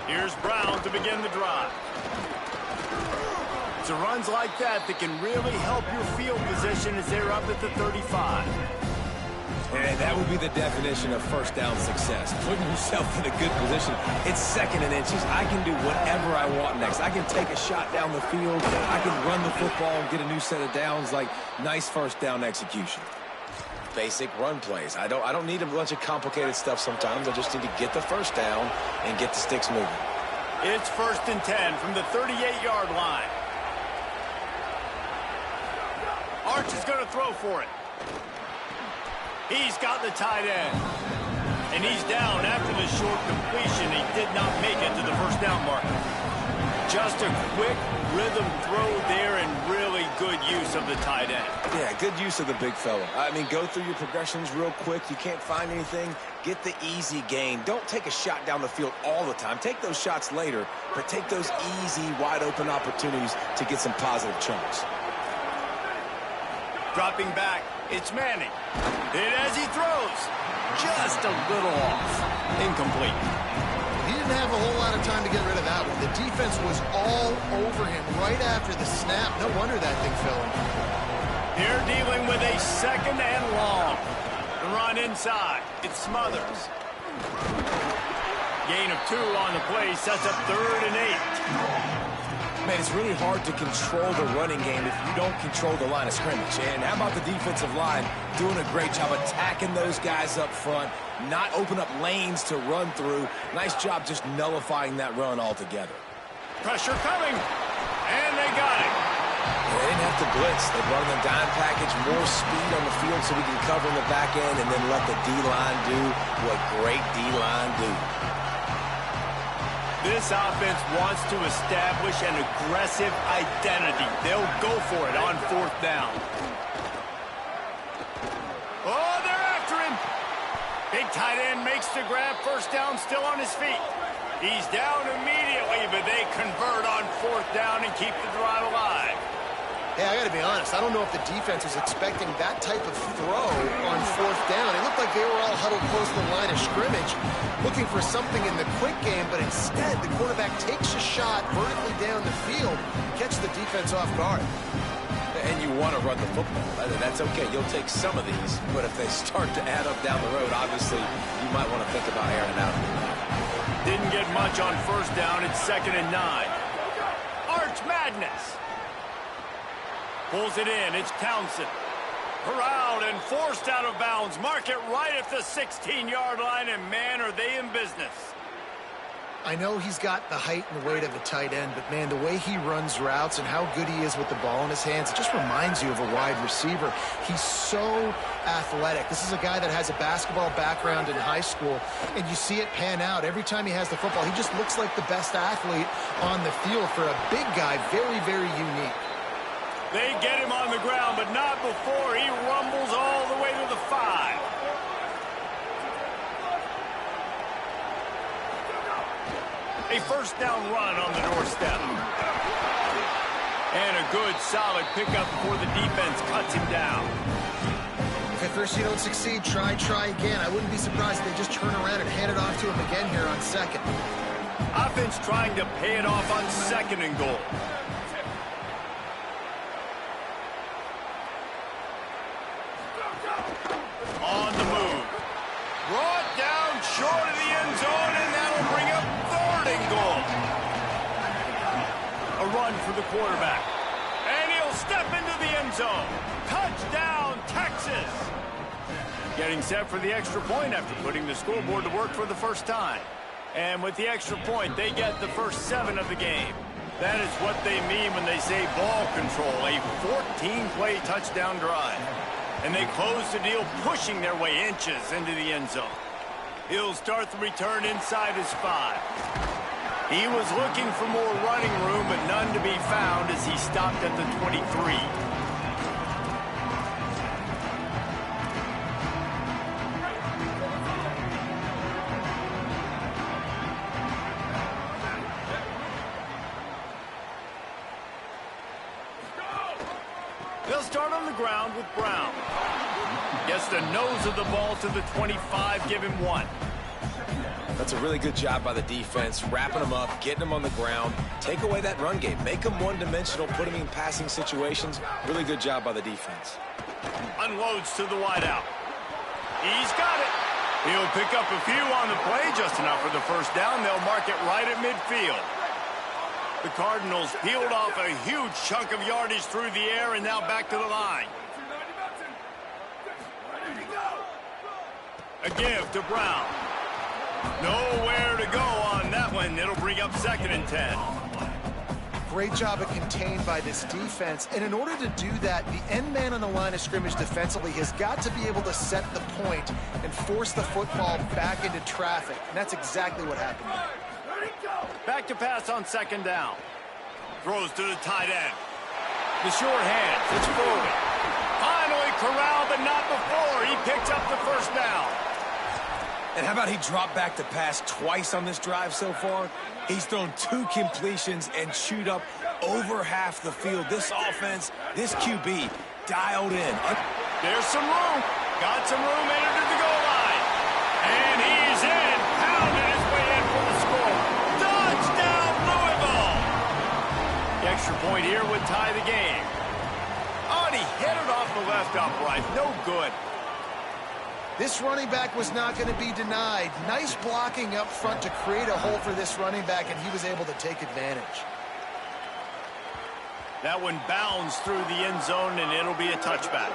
Here's Brown to begin the drive. It's the runs like that that can really help your field position as they're up at the 35. And that would be the definition of first down success. Putting yourself in a good position. It's 2nd and inches. I can do whatever I want next. I can take a shot down the field. I can run the football and get a new set of downs. Like, nice first down execution. Basic run plays. I don't need a bunch of complicated stuff sometimes. I just need to get the first down and get the sticks moving. It's 1st and 10 from the 38-yard line. Arch is going to throw for it. He's got the tight end. And he's down after the short completion. He did not make it to the first down marker. Just a quick rhythm throw there and really good use of the tight end. Yeah, good use of the big fella. I mean, go through your progressions real quick. You can't find anything. Get the easy gain. Don't take a shot down the field all the time. Take those shots later, but take those easy, wide-open opportunities to get some positive chunks. Dropping back, it's Manning. And as he throws, just a little off. Incomplete. He didn't have a whole lot of time to get rid of that one. The defense was all over him right after the snap. No wonder that thing fell in. They're dealing with a 2nd and long. The run inside. It's Smothers. Gain of 2 on the play sets up 3rd and 8. Man, it's really hard to control the running game if you don't control the line of scrimmage. And how about the defensive line doing a great job attacking those guys up front, not open up lanes to run through. Nice job just nullifying that run altogether. Pressure coming, and they got it. They didn't have to blitz. They brought in the dime package, more speed on the field so we can cover in the back end and then let the D-line do what great D-line do. This offense wants to establish an aggressive identity. They'll go for it on 4th down. Oh, they're after him. Big tight end makes the grab. First down, still on his feet. He's down immediately, but they convert on 4th down and keep the drive alive. Yeah, I got to be honest. I don't know if the defense was expecting that type of throw on 4th down. It looked like they were all huddled close to the line of scrimmage, looking for something in the quick game, but instead the quarterback takes a shot vertically down the field, catch the defense off guard. And you want to run the football. That's okay. You'll take some of these, but if they start to add up down the road, obviously you might want to think about airing it out. Didn't get much on 1st down. It's 2nd and 9. Arch Madness. Pulls it in. It's Townsend. Corralled and forced out of bounds. Mark it right at the 16-yard line, and man, are they in business. I know he's got the height and weight of a tight end, but, man, the way he runs routes and how good he is with the ball in his hands, it just reminds you of a wide receiver. He's so athletic. This is a guy that has a basketball background in high school, and you see it pan out. Every time he has the football, he just looks like the best athlete on the field for a big guy. Very, very unique. They get him on the ground, but not before he rumbles all the way to the 5. A first down run on the doorstep. And a good, solid pickup before the defense cuts him down. If at first you don't succeed, try again. I wouldn't be surprised if they just turn around and hand it off to him again here on second. Offense trying to pay it off on second and goal. On the move. Brought down short of the end zone, and that'll bring up third and goal. A run for the quarterback. And he'll step into the end zone. Touchdown, Texas. Getting set for the extra point after putting the scoreboard to work for the first time. And with the extra point, they get the first 7 of the game. That is what they mean when they say ball control, a 14-play touchdown drive. And they close the deal, pushing their way inches into the end zone. He'll start the return inside his 5. He was looking for more running room, but none to be found as he stopped at the 23. They'll start on the ground with Brown. Gets the nose of the ball to the 25, give him 1. That's a really good job by the defense, wrapping them up, getting them on the ground. Take away that run game. Make them one-dimensional, put them in passing situations. Really good job by the defense. Unloads to the wideout. He's got it. He'll pick up a few on the play, just enough for the first down. They'll mark it right at midfield. The Cardinals peeled off a huge chunk of yardage through the air and now back to the line. A give to Brown. Nowhere to go on that one. It'll bring up second and 10. Great job of contained by this defense. And in order to do that, the end man on the line of scrimmage defensively has got to be able to set the point and force the football back into traffic. And that's exactly what happened there. Back to pass on second down. Throws to the tight end. The short hands. It's Foley. Finally corralled, but not before. He picks up the first down. And how about he dropped back to pass twice on this drive so far? He's thrown 2 completions and chewed up over half the field. This offense, this QB, dialed in. There's some room. Got some room, entered to the goal line. And he's in. Pounded his way in for the score. Touchdown, Louisville. The extra point here would tie the game. Oh, and he hit it off the left upright. No good. This running back was not going to be denied. Nice blocking up front to create a hole for this running back, and he was able to take advantage. That one bounds through the end zone, and it'll be a touchback.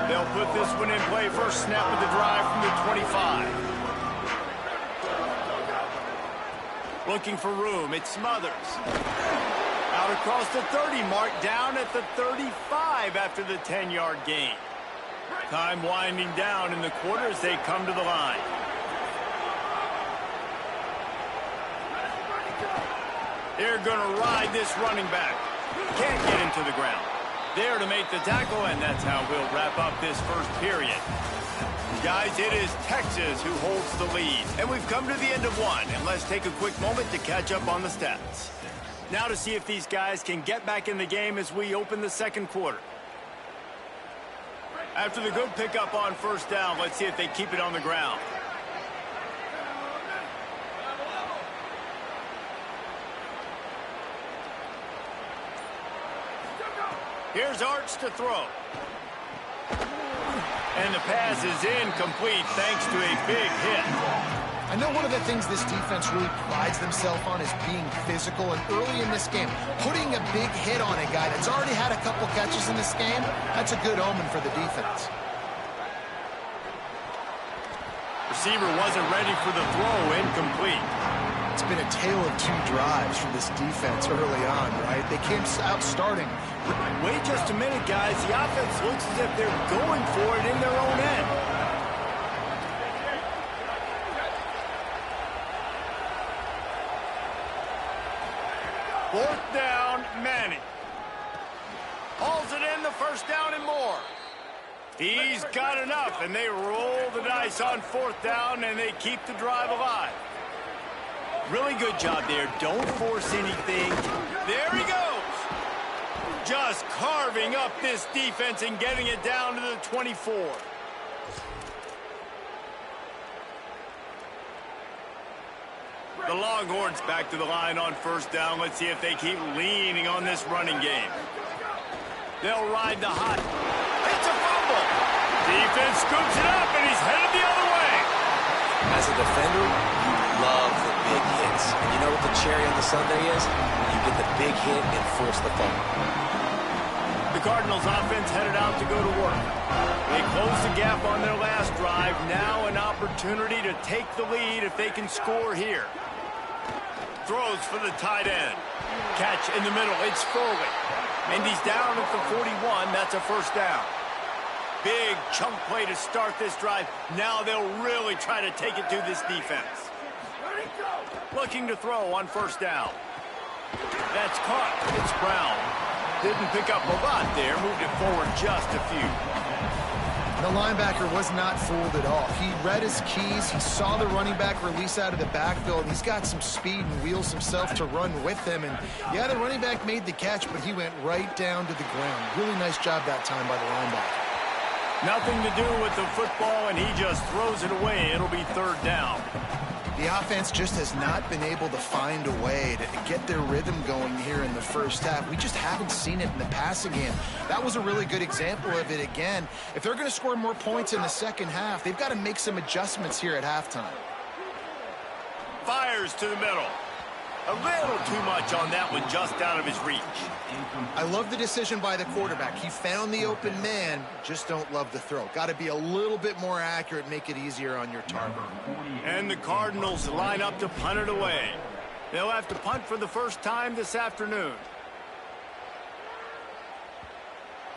They'll put this one in play. First snap of the drive from the 25. Looking for room. It Smothers. Out across the 30 mark, down at the 35 after the 10-yard gain. Time winding down in the quarter as they come to the line. They're going to ride this running back. Can't get him to the ground. There to make the tackle, and that's how we'll wrap up this first period. Guys, it is Texas who holds the lead. And we've come to the end of one. And let's take a quick moment to catch up on the stats. Now to see if these guys can get back in the game as we open the second quarter. After the good pickup on first down, let's see if they keep it on the ground. Here's Arch to throw. And the pass is incomplete thanks to a big hit. I know one of the things this defense really prides themselves on is being physical, and early in this game, putting a big hit on a guy that's already had a couple catches in this game, that's a good omen for the defense. Receiver wasn't ready for the throw, incomplete. It's been a tale of two drives from this defense early on, right? They came out starting. Wait just a minute, guys. The offense looks as if they're going for it in their own end. Fourth down, Manning. Hauls it in, the first down and more. He's got enough, and they roll the dice on fourth down, and they keep the drive alive. Really good job there. Don't force anything. There he goes. Just carving up this defense and getting it down to the 24. The Longhorns back to the line on first down. Let's see if they keep leaning on this running game. They'll ride the hot. It's a fumble. Defense scoops it up, and he's headed the other way. As a defender, you love the big hits. And you know what the cherry on the sundae is? You get the big hit and force the fumble. The Cardinals offense headed out to go to work. They closed the gap on their last drive. Now an opportunity to take the lead if they can score here. Throws for the tight end. Catch in the middle. It's Foley. And he's down at the 41. That's a first down. Big chunk play to start this drive. Now they'll really try to take it to this defense. Looking to throw on first down. That's caught. It's Brown. Didn't pick up a lot there. Moved it forward just a few. The linebacker was not fooled at all. He read his keys. He saw the running back release out of the backfield. He's got some speed and wheels himself to run with him. And, yeah, the running back made the catch, but he went right down to the ground. Really nice job that time by the linebacker. Nothing to do with the football, and he just throws it away. It'll be third down. The offense just has not been able to find a way to get their rhythm going here in the first half. We just haven't seen it in the passing game. That was a really good example of it again. If they're going to score more points in the second half, they've got to make some adjustments here at halftime. Fires to the middle. A little too much on that one, just out of his reach. I love the decision by the quarterback. He found the open man, just don't love the throw. Got to be a little bit more accurate, make it easier on your target. And the Cardinals line up to punt it away. They'll have to punt for the first time this afternoon.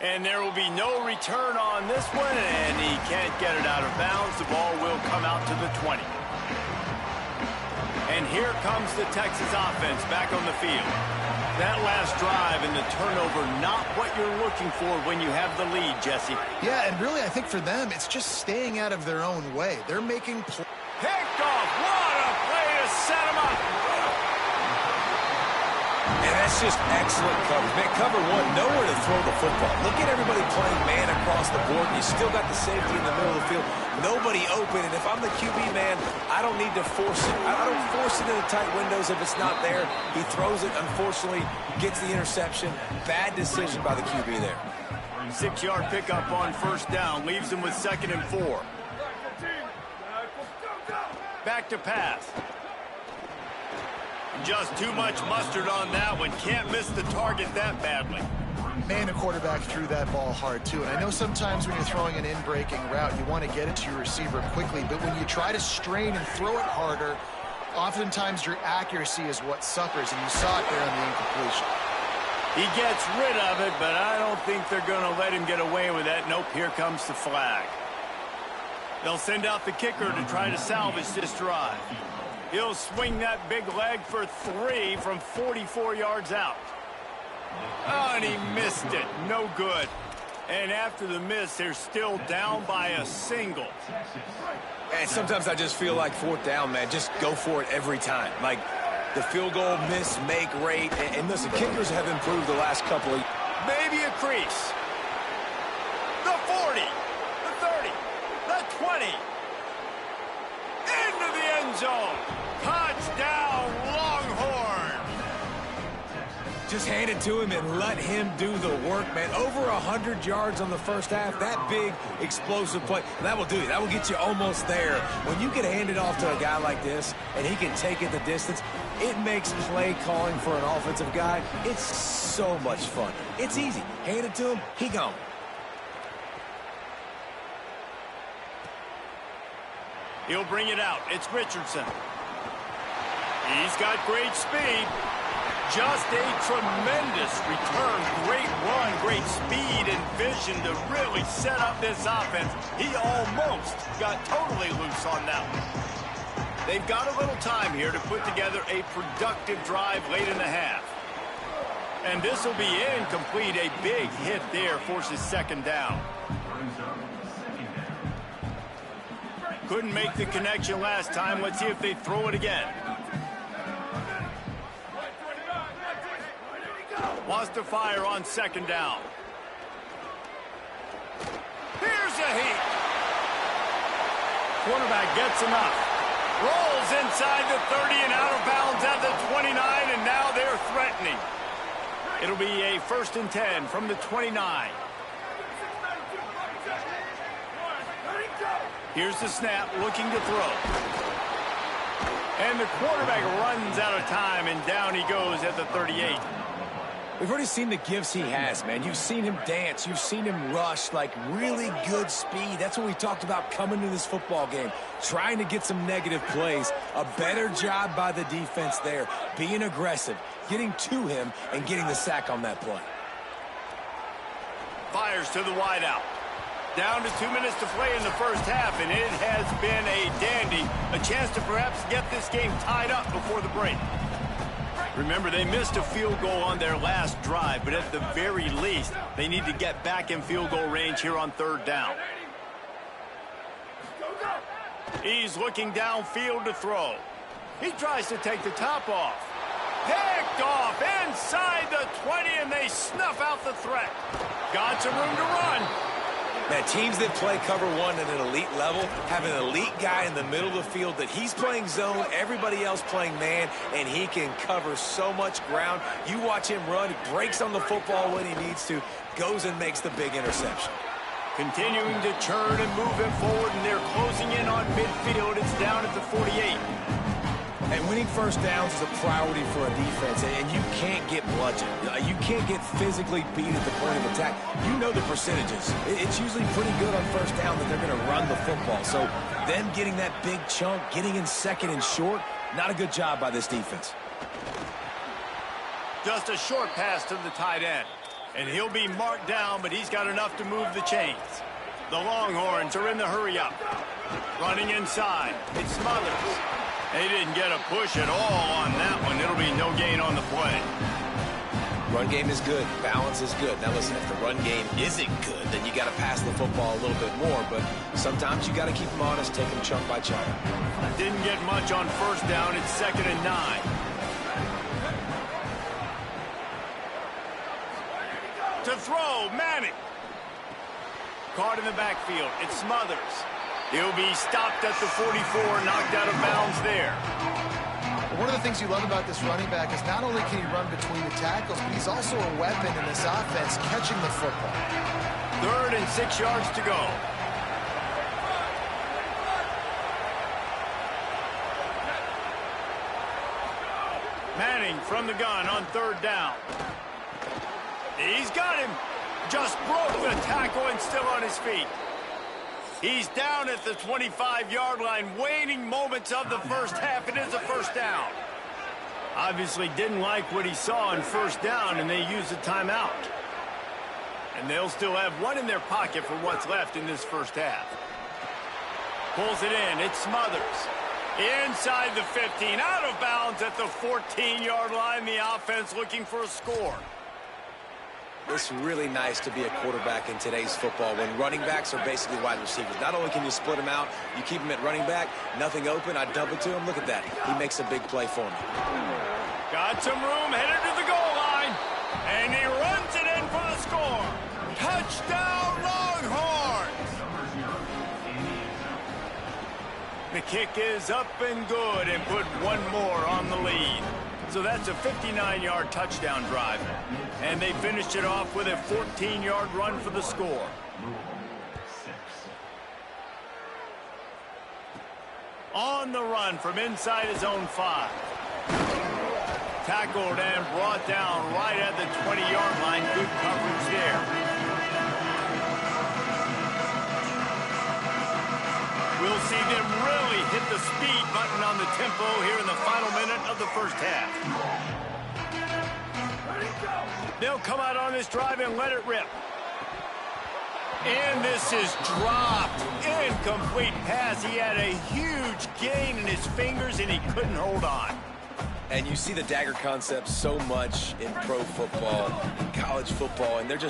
And there will be no return on this one, and he can't get it out of bounds. The ball will come out to the 20. And here comes the Texas offense back on the field. That last drive and the turnover, not what you're looking for when you have the lead, Jesse. Yeah, and really, I think for them, it's just staying out of their own way. They're making plays. Picked off. What a play to set him up. And that's just excellent coverage. Man, cover one, nowhere to throw the football. Look at everybody playing man across the board, and you still got the safety in the middle of the field. Nobody open, and if I'm the QB man, I don't need to force it. I don't force it into tight windows if it's not there. He throws it, unfortunately, gets the interception. Bad decision by the QB there. 6-yard pickup on first down, leaves him with 2nd and 4. Back to pass. Just too much mustard on that one. Can't miss the target that badly. Man, the quarterback threw that ball hard, too. And I know sometimes when you're throwing an in-breaking route, you want to get it to your receiver quickly. But when you try to strain and throw it harder, oftentimes your accuracy is what suffers. And you saw it there on the incompletion. He gets rid of it, but I don't think they're going to let him get away with that. Nope, here comes the flag. They'll send out the kicker to try to salvage this drive. He'll swing that big leg for 3 from 44 yards out. Oh, and he missed it. No good. And after the miss, they're still down by a single. And sometimes I just feel like fourth down, man. Just go for it every time. Like the field goal miss, make rate. And listen, kickers have improved the last couple of... Maybe a crease. The 40. The 30. The 20. Into the end zone. Touchdown, Longhorn. Just hand it to him and let him do the work, man. Over 100 yards on the first half. That big, explosive play. That will do it. That will get you almost there. When you can hand it off to a guy like this and he can take it the distance, it makes play calling for an offensive guy, it's so much fun. It's easy. Hand it to him, he gone. He'll bring it out. It's Richardson. He's got great speed. Just a tremendous return. Great run, great speed and vision to really set up this offense. He almost got totally loose on that one. They've got a little time here to put together a productive drive late in the half. And this will be incomplete. A big hit there forces second down. Couldn't make the connection last time. Let's see if they throw it again. Wants to fire on second down. Here's a heat. Quarterback gets enough. Rolls inside the 30 and out of bounds at the 29, and now they're threatening. It'll be a 1st and 10 from the 29. Here's the snap, looking to throw. And the quarterback runs out of time, and down he goes at the 38. We've already seen the gifts he has, man. You've seen him dance. You've seen him rush, like really good speed. That's what we talked about coming to this football game, trying to get some negative plays. A better job by the defense there, being aggressive, getting to him, and getting the sack on that play. Fires to the wideout. Down to 2 minutes to play in the first half, and it has been a dandy. A chance to perhaps get this game tied up before the break. Remember, they missed a field goal on their last drive, but at the very least, they need to get back in field goal range here on 3rd down. He's looking downfield to throw. He tries to take the top off. Picked off inside the 20, and they snuff out the threat. Got some room to run. Man, teams that play cover one at an elite level have an elite guy in the middle of the field that he's playing zone, everybody else playing man, and he can cover so much ground. You watch him run, he breaks on the football when he needs to, goes and makes the big interception. Continuing to churn and move him forward, and they're closing in on midfield. It's down at the 48. And winning first downs is a priority for a defense, and you can't get bludgeoned. You can't get physically beat at the point of attack. You know the percentages. It's usually pretty good on first down that they're going to run the football. So them getting that big chunk, getting in 2nd and short, not a good job by this defense. Just a short pass to the tight end. And he'll be marked down, but he's got enough to move the chains. The Longhorns are in the hurry-up. Running inside. It's Smothers. They didn't get a push at all on that one. It'll be no gain on the play. Run game is good. Balance is good. Now listen, if the run game isn't good, then you got to pass the football a little bit more. But sometimes you got to keep them honest, take them chunk by chunk. Didn't get much on first down. It's 2nd and 9. To throw, Manning. Caught in the backfield. It's Smothers. He'll be stopped at the 44, knocked out of bounds there. One of the things you love about this running back is not only can he run between the tackles, but he's also a weapon in this offense, catching the football. 3rd and 6 yards to go. Manning from the gun on 3rd down. He's got him. Just broke the tackle and still on his feet. He's down at the 25-yard line, waning moments of the first half. It is a 1st down. Obviously didn't like what he saw on 1st down, and they used a timeout. And they'll still have one in their pocket for what's left in this first half. Pulls it in. It's Smothers. Inside the 15, out of bounds at the 14-yard line. The offense looking for a score. It's really nice to be a quarterback in today's football when running backs are basically wide receivers. Not only can you split them out, you keep them at running back, nothing open, I dump it to him. Look at that. He makes a big play for me. Got some room, headed to the goal line, and he runs it in for the score. Touchdown, Longhorns! The kick is up and good and put one more on the lead. So that's a 59-yard touchdown drive. And they finished it off with a 14-yard run for the score. On the run from inside his own 5. Tackled and brought down right at the 20-yard line. Good coverage there. We'll see them really hit the speed button on the tempo here in the final minute of the first half. They'll come out on this drive and let it rip. And this is dropped. Incomplete pass. He had a huge gain in his fingers, and he couldn't hold on. And you see the dagger concept so much in pro football, in college football, and they're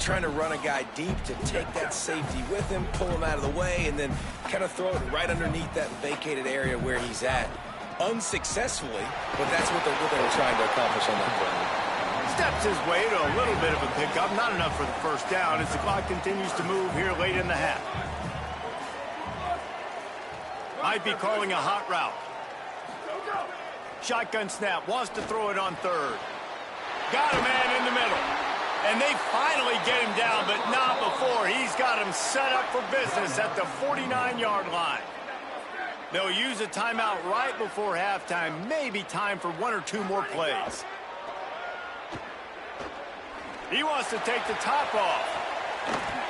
trying to run a guy deep to take that safety with him, pull him out of the way, and then kind of throw it right underneath that vacated area where he's at. Unsuccessfully, but that's what they were trying to accomplish on that play. Steps his way to a little bit of a pickup. Not enough for the first down as the clock continues to move here late in the half. Might be calling a hot route. Shotgun snap. Wants to throw it on third. Got a man in the middle. And they finally get him down, but not before. He's got him set up for business at the 49-yard line. They'll use a timeout right before halftime. Maybe time for 1 or 2 more plays. He wants to take the top off.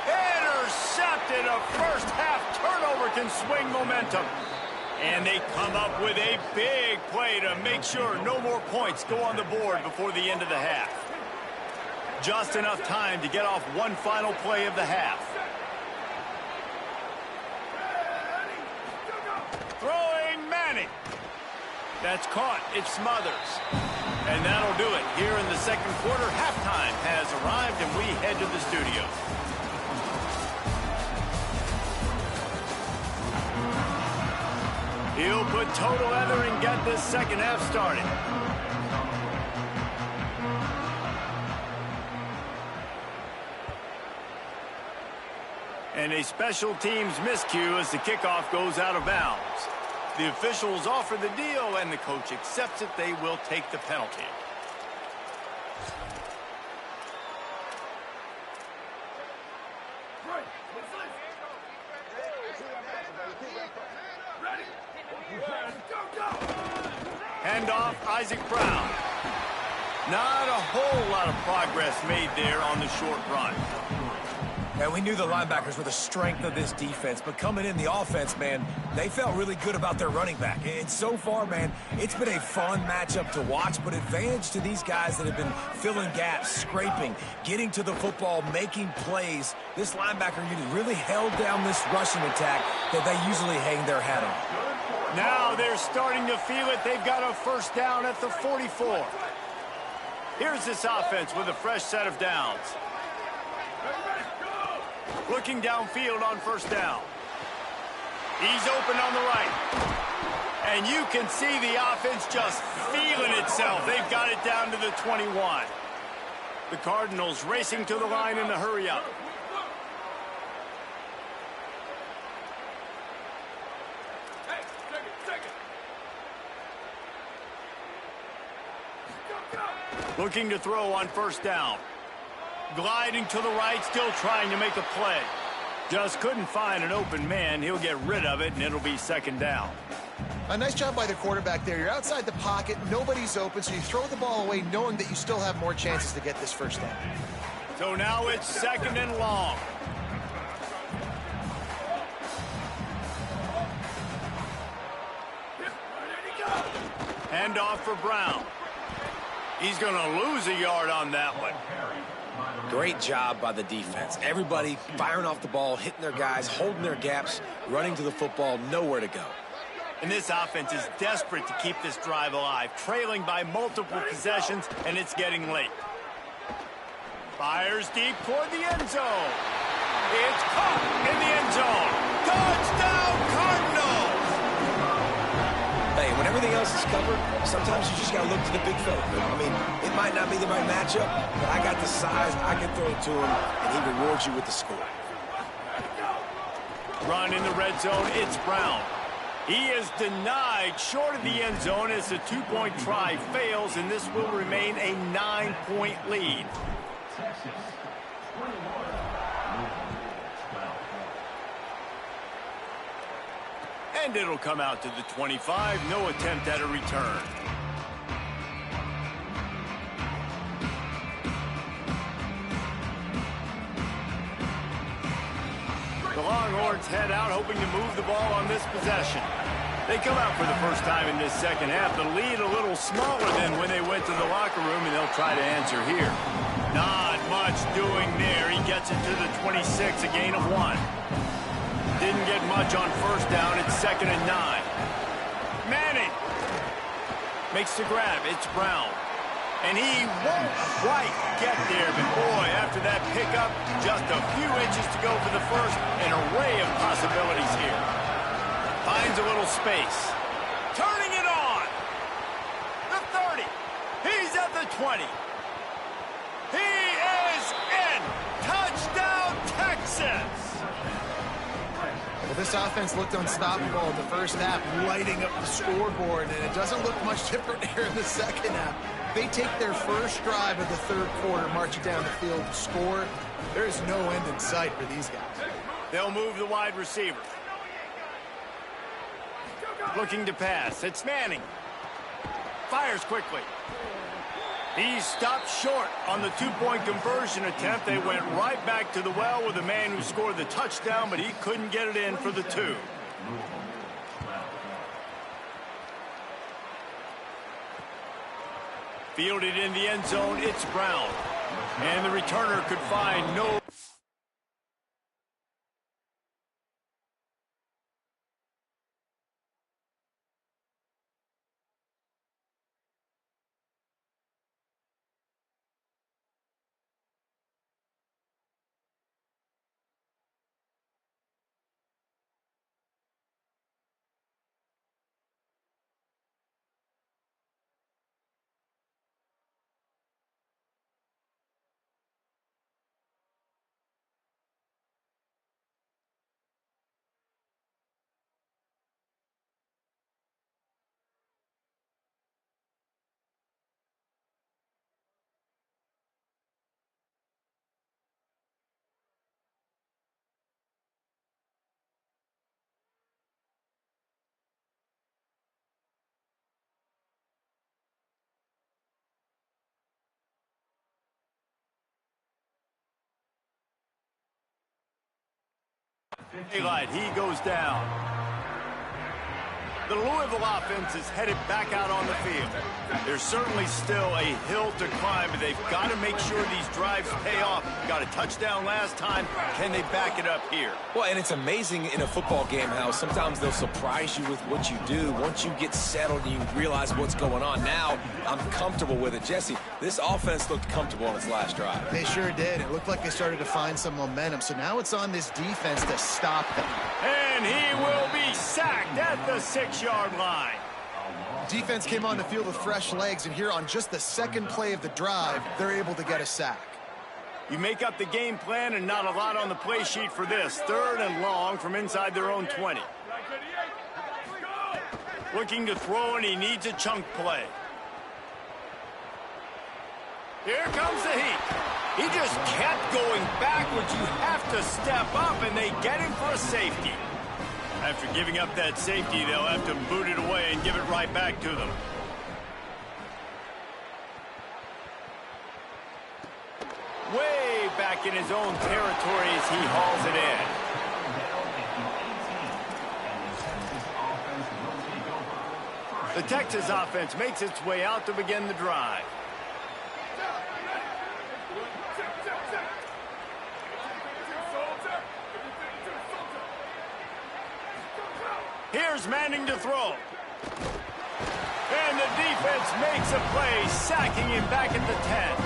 Intercepted. A first half turnover can swing momentum. And they come up with a big play to make sure no more points go on the board before the end of the half. Just enough time to get off one final play of the half. Throwing Manning. That's caught. It smothers. And that'll do it here in the second quarter. Halftime has arrived, and we head to the studio. He'll put toe together and get this second half started. And a special teams miscue as the kickoff goes out of bounds. The officials offer the deal, and the coach accepts it. They will take the penalty. Handoff, Isaac Brown. Not a whole lot of progress made there on the short run. And we knew the linebackers were the strength of this defense, but coming in the offense, man, they felt really good about their running back. And so far, man, it's been a fun matchup to watch, but advantage to these guys that have been filling gaps, scraping, getting to the football, making plays. This linebacker unit really held down this rushing attack that they usually hang their hat on. Now they're starting to feel it. They've got a first down at the 44. Here's this offense with a fresh set of downs. Looking downfield on first down. He's open on the right. And you can see the offense just feeling itself. They've got it down to the 21. The Cardinals racing to the line in the hurry up. Looking to throw on first down. Gliding to the right, still trying to make a play. Just couldn't find an open man. He'll get rid of it, and it'll be second down. A nice job by the quarterback there. You're outside the pocket, nobody's open, so you throw the ball away knowing that you still have more chances to get this first down. So now it's second and long. Handoff for Brown. He's going to lose a yard on that one. Great job by the defense. Everybody firing off the ball, hitting their guys, holding their gaps, running to the football, nowhere to go. And this offense is desperate to keep this drive alive, trailing by multiple possessions, and it's getting late. Fires deep toward the end zone. It's caught in the end zone. Touchdown, Cardinals! Hey, when everything else is covered, sometimes you just got to look to the big fella. I mean, it might not be the right matchup, but I got the size, I can throw it to him, and he rewards you with the score. Run in the red zone, it's Brown. He is denied short of the end zone as the two-point try fails, and this will remain a 9-point lead. And it'll come out to the 25. No attempt at a return. The Longhorns head out, hoping to move the ball on this possession. They come out for the first time in this second half. The lead a little smaller than when they went to the locker room, and they'll try to answer here. Not much doing there. He gets it to the 26, a gain of 1. Didn't get much on first down. It's 2nd and 9. Manning makes the grab. It's Brown. And he won't quite get there, but boy, after that pickup, just a few inches to go for the first. An array of possibilities here. Finds a little space. Turning it on. The 30. He's at the 20. He is in. Touchdown, Texas. Well, this offense looked unstoppable in the first half, lighting up the scoreboard, and it doesn't look much different here in the second half. They take their first drive of the third quarter, marching down the field to score. There is no end in sight for these guys. They'll move the wide receiver. Looking to pass. It's Manning. Fires quickly. He stopped short on the two-point conversion attempt. They went right back to the well with the man who scored the touchdown, but he couldn't get it in for the 2. Fielded in the end zone, it's Brown. And the returner could find no... Daylight, he goes down. The Louisville offense is headed back out on the field. There's certainly still a hill to climb, but they've got to make sure these drives pay off. Got a touchdown last time. Can they back it up here? Well, and it's amazing in a football game how sometimes they'll surprise you with what you do. Once you get settled and you realize what's going on, now I'm comfortable with it. Jesse, this offense looked comfortable on its last drive. They sure did. It looked like they started to find some momentum. So now it's on this defense to stop them. And he will be sacked at the 6-yard line. Defense came on the field with fresh legs, and here on just the second play of the drive, they're able to get a sack. You make up the game plan and not a lot on the play sheet for this. 3rd and long from inside their own 20. Looking to throw, and he needs a chunk play. Here comes the heat. He just kept going backwards. You have to step up, and they get him for a safety. After giving up that safety, they'll have to boot it away and give it right back to them. Way back in his own territory as he hauls it in. The Texas offense makes its way out to begin the drive. Here's Manning to throw. And the defense makes a play, sacking him back at the 10.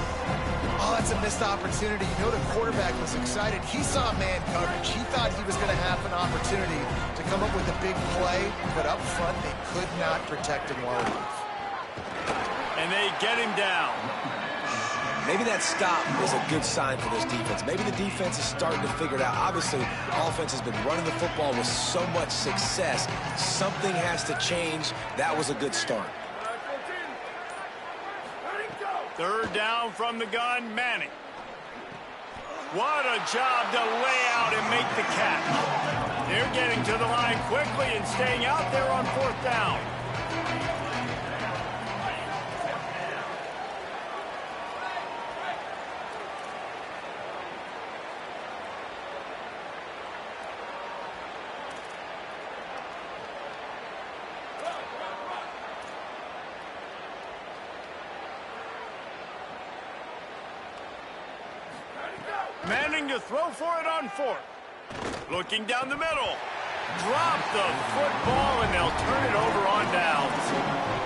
Oh, that's a missed opportunity. You know the quarterback was excited. He saw man coverage. He thought he was going to have an opportunity to come up with a big play, but up front they could not protect him well enough. And they get him down. Maybe that stop is a good sign for this defense. Maybe the defense is starting to figure it out. Obviously, offense has been running the football with so much success. Something has to change. That was a good start. Third down from the gun, Manning. What a job to lay out and make the catch. They're getting to the line quickly and staying out there on fourth down. Manning to throw for it on fourth. Looking down the middle. Drop the football, and they'll turn it over on downs.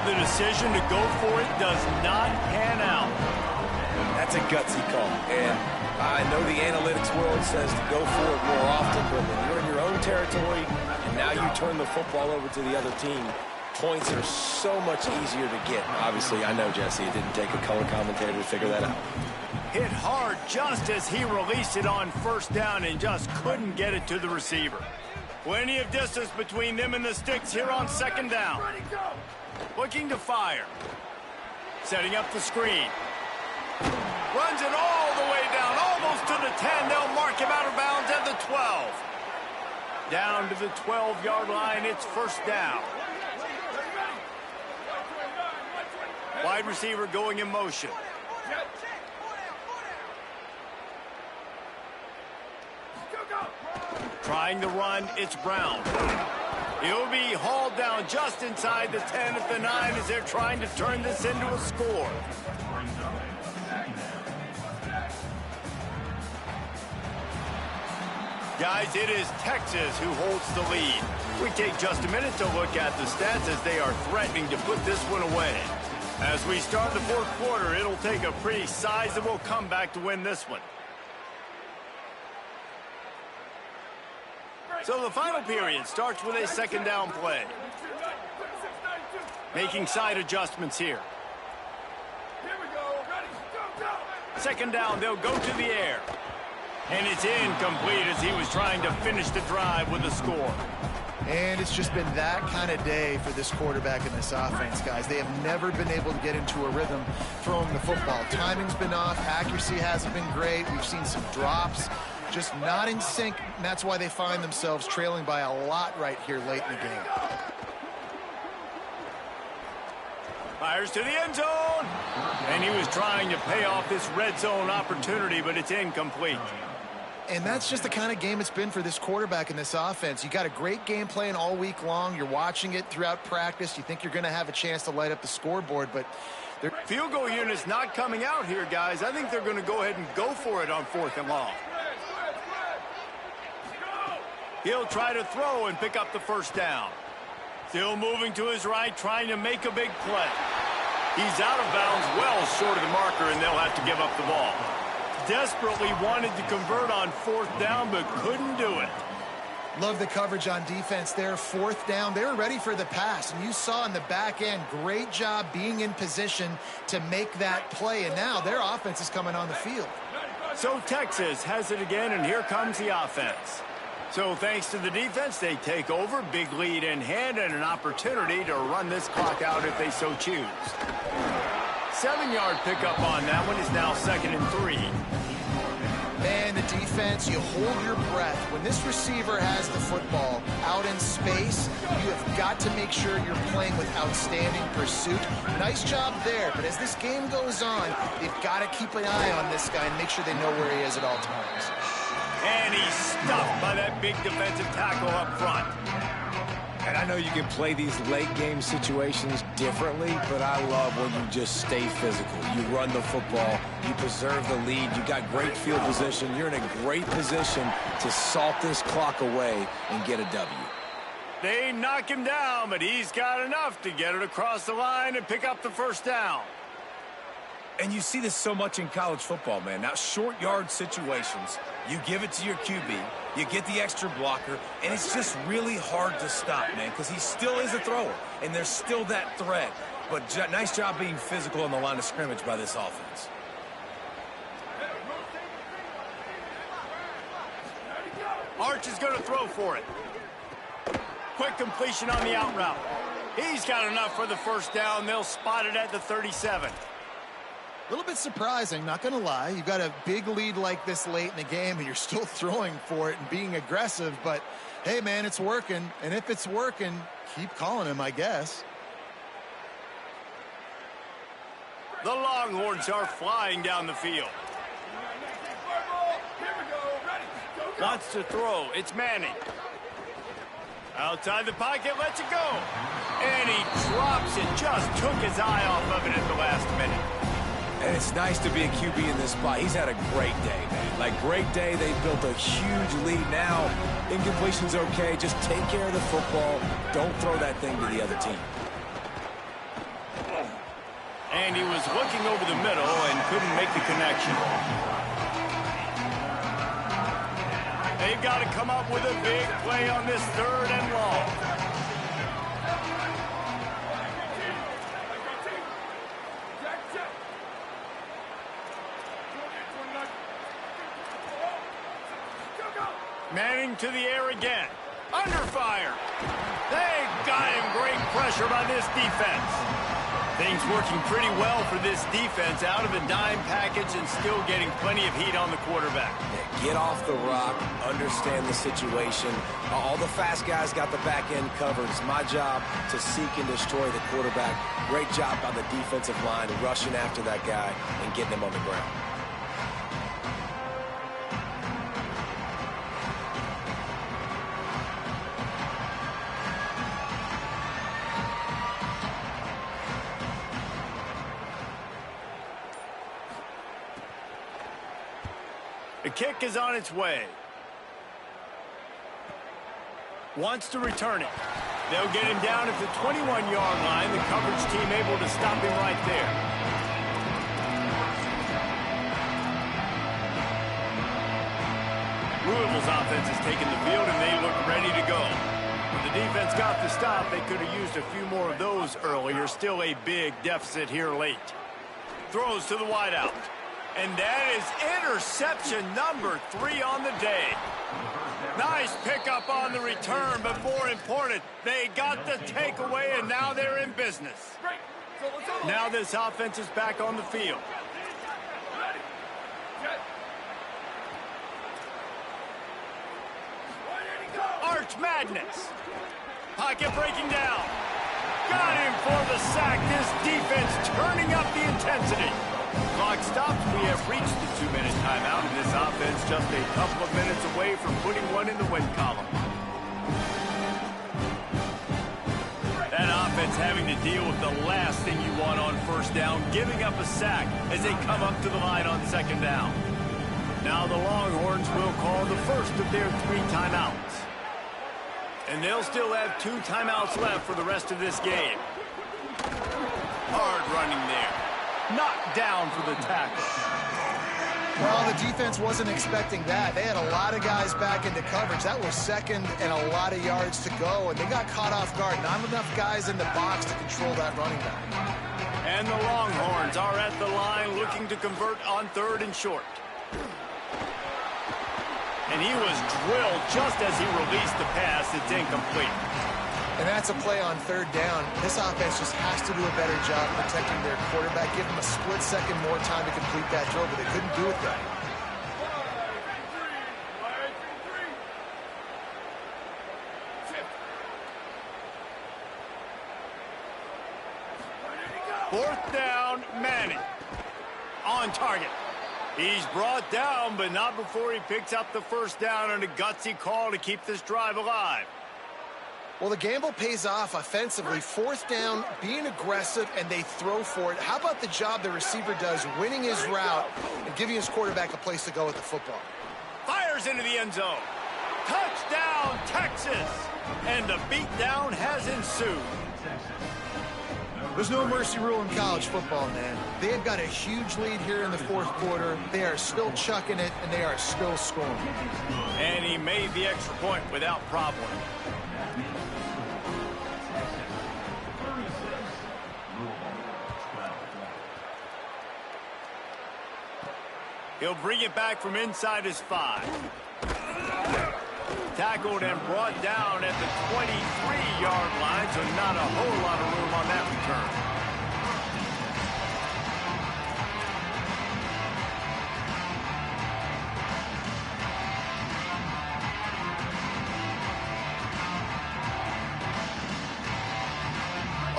The decision to go for it does not pan out. That's a gutsy call. And I know the analytics world says to go for it more often, but when you're in your own territory and now you turn the football over to the other team, points are so much easier to get. Obviously, I know, Jesse, it didn't take a color commentator to figure that out. Hit hard just as he released it on first down and just couldn't get it to the receiver. Plenty of distance between them and the sticks here on second down. Looking to fire. Setting up the screen. Runs it all the way down, almost to the 10. They'll mark him out of bounds at the 12. Down to the 12-yard line, it's first down. Wide receiver going in motion. Trying to run, it's Brown. He'll be hauled down just inside the 10 at the 9 as they're trying to turn this into a score. Guys, it is Texas who holds the lead. We take just a minute to look at the stats as they are threatening to put this one away. As we start the fourth quarter, it'll take a pretty sizable comeback to win this one. So the final period starts with a second down play. Making side adjustments here. Second down, they'll go to the air. And it's incomplete as he was trying to finish the drive with a score. And it's just been that kind of day for this quarterback and this offense, guys. They have never been able to get into a rhythm throwing the football. Timing's been off. Accuracy hasn't been great. We've seen some drops. Just not in sync, and that's why they find themselves trailing by a lot right here late in the game. Fires to the end zone. And he was trying to pay off this red zone opportunity, but it's incomplete. And that's just the kind of game it's been for this quarterback and this offense. You got a great game plan all week long. You're watching it throughout practice. You think you're going to have a chance to light up the scoreboard, but field goal unit's not coming out here, guys. I think they're going to go ahead and go for it on fourth and long. He'll try to throw and pick up the first down. Still moving to his right, trying to make a big play. He's out of bounds well short of the marker, and they'll have to give up the ball. Desperately wanted to convert on fourth down, but couldn't do it. Love the coverage on defense there. Fourth down, they were ready for the pass. And you saw in the back end, great job being in position to make that play. And now their offense is coming on the field. So Texas has it again, and here comes the offense. So thanks to the defense, they take over, big lead in hand, and an opportunity to run this clock out if they so choose. 7-yard pickup on that one is now 2nd and 3. Man, the defense, you hold your breath. When this receiver has the football out in space, you have got to make sure you're playing with outstanding pursuit. Nice job there, but as this game goes on, they've got to keep an eye on this guy and make sure they know where he is at all times. And he's stuffed by that big defensive tackle up front. And I know you can play these late game situations differently, but I love when you just stay physical. You run the football, you preserve the lead, you got great field position, you're in a great position to salt this clock away and get a W. They knock him down, but he's got enough to get it across the line and pick up the first down. And you see this so much in college football, man. Now, short yard situations, you give it to your QB, you get the extra blocker, and it's just really hard to stop, man, because he still is a thrower, and there's still that threat. But nice job being physical on the line of scrimmage by this offense. Arch is going to throw for it. Quick completion on the out route. He's got enough for the first down. They'll spot it at the 37. A little bit surprising, not going to lie. You've got a big lead like this late in the game, and you're still throwing for it and being aggressive. But, hey, man, it's working. And if it's working, keep calling him, I guess. The Longhorns are flying down the field. Wants to throw. It's Manning. Outside the pocket, lets it go. And he drops it. Just took his eye off of it at the last minute. And it's nice to be a QB in this spot. He's had a great day, man. Like, great day. They've built a huge lead now. Incompletion's okay. Just take care of the football. Don't throw that thing to the other team. And he was looking over the middle and couldn't make the connection. They've got to come up with a big play on this 3rd and long. Manning to the air again. Under fire. They got him. Great pressure by this defense. Things working pretty well for this defense, out of the dime package and still getting plenty of heat on the quarterback. Yeah, get off the rock, understand the situation. All the fast guys got the back end covered. It's my job to seek and destroy the quarterback. Great job by the defensive line rushing after that guy and getting him on the ground. The kick is on its way. Wants to return it. They'll get him down at the 21-yard line. The coverage team able to stop him right there. Louisville's offense has taken the field, and they look ready to go. When the defense got the stop, they could have used a few more of those earlier. Still a big deficit here late. Throws to the wideout. And that is interception number 3 on the day. Nice pickup on the return, but more important, they got the takeaway, and now they're in business. Now this offense is back on the field. Arch Madness. Pocket breaking down. Got him for the sack. This defense turning up the intensity. Clock stops. We have reached the 2-minute timeout, and this offense just a couple of minutes away from putting one in the win column. That offense having to deal with the last thing you want on first down, giving up a sack as they come up to the line on 2nd down. Now the Longhorns will call the first of their 3 timeouts. And they'll still have 2 timeouts left for the rest of this game. Hard running there. Knocked down for the tackle. Well, the defense wasn't expecting that. They had a lot of guys back into coverage. That was 2nd and a lot of yards to go, and they got caught off guard. Not enough guys in the box to control that running back. And the Longhorns are at the line looking to convert on 3rd and short. And he was drilled just as he released the pass. It's incomplete. And that's a play on 3rd down. This offense just has to do a better job protecting their quarterback. Give them a split second more time to complete that throw, but they couldn't do it then. Fourth down, Manning. On target. He's brought down, but not before he picks up the first down on a gutsy call to keep this drive alive. Well, the gamble pays off offensively. 4th down, being aggressive, and they throw for it. How about the job the receiver does, winning his route and giving his quarterback a place to go with the football? Fires into the end zone. Touchdown, Texas! And the beatdown has ensued. There's no mercy rule in college football, man. They have got a huge lead here in the 4th quarter. They are still chucking it, and they are still scoring. And he made the extra point without problem. He'll bring it back from inside his 5. tackled and brought down at the 23-yard line, so not a whole lot of room on that return.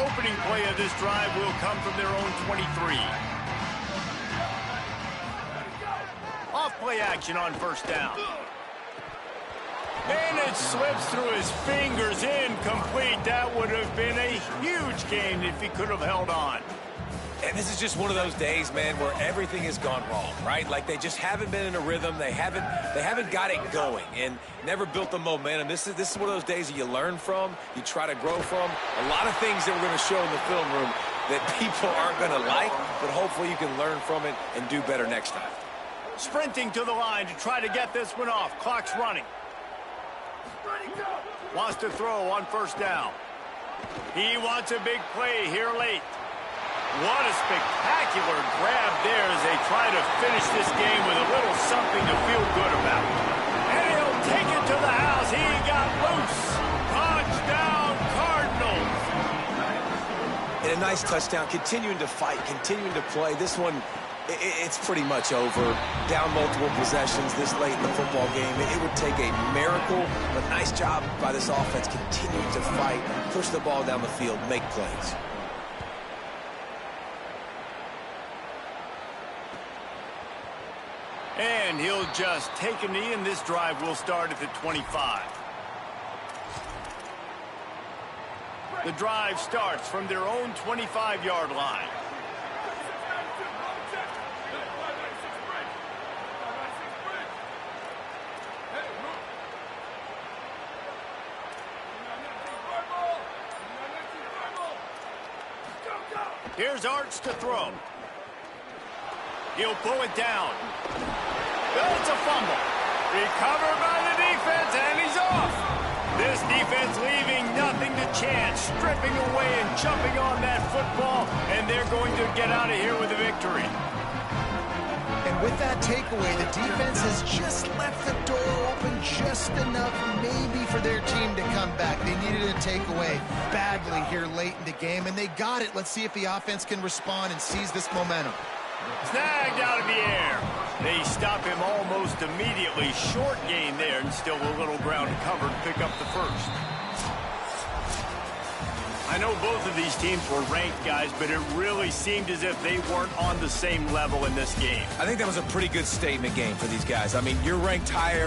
Opening play of this drive will come from their own 23. Off play action on first down. And it slips through his fingers, incomplete. That would have been a huge gain if he could have held on. And this is just one of those days, man, where everything has gone wrong, right? Like they just haven't been in a rhythm. They haven't got it going and never built the momentum. This is one of those days that you learn from, you try to grow from. A lot of things that we're going to show in the film room that people aren't going to like, but hopefully you can learn from it and do better next time. Sprinting to the line to try to get this one off. Clock's running. Wants to throw on first down. He wants a big play here late. What a spectacular grab there as they try to finish this game with a little something to feel good about. And he'll take it to the house. He got loose. Touchdown, Cardinals. And a nice touchdown, continuing to fight, continuing to play. This one, it's pretty much over. Down multiple possessions this late in the football game. It would take a miracle, but nice job by this offense continuing to fight, push the ball down the field, make plays. And he'll just take a knee, and this drive will start at the 25. The drive starts from their own 25-yard line. Here's Arts to throw. He'll pull it down. It's a fumble. Recovered by the defense, and he's off. This defense leaving nothing to chance, stripping away and jumping on that football, and they're going to get out of here with a victory. And with that takeaway, the defense has just left the door open just enough maybe for their team to come back. They needed a takeaway badly here late in the game, and they got it. Let's see if the offense can respond and seize this momentum. Snagged out of the air. They stop him almost immediately. Short gain there, and still a little ground covered. Pick up the first. I know both of these teams were ranked, guys, but it really seemed as if they weren't on the same level in this game. I think that was a pretty good statement game for these guys. I mean, you're ranked higher.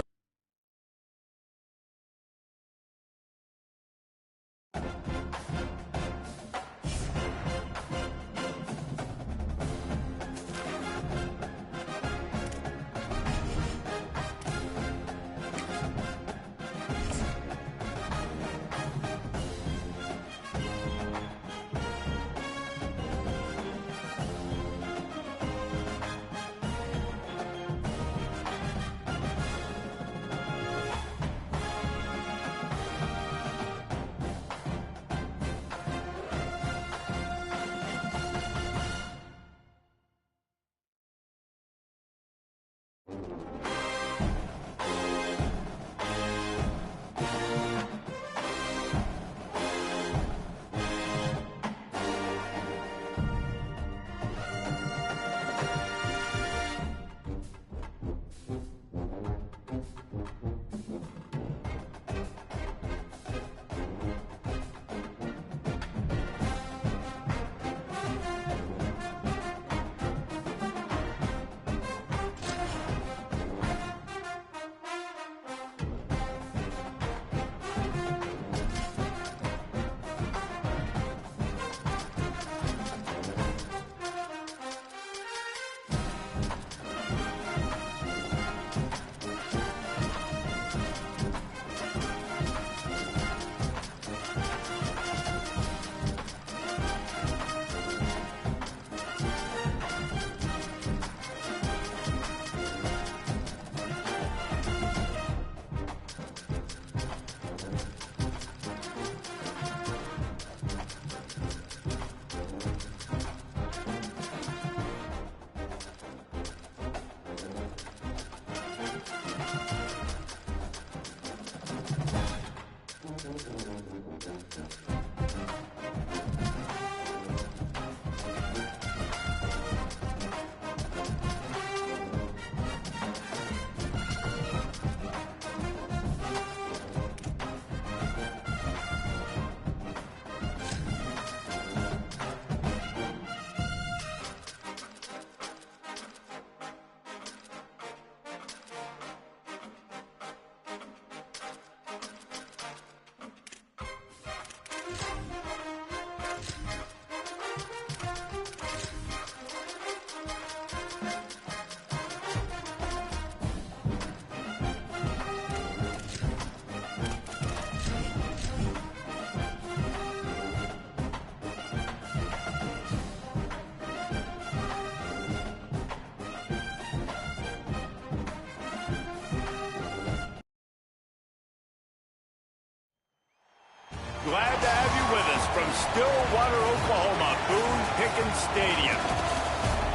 Stillwater, Oklahoma, Boone-Pickens Stadium.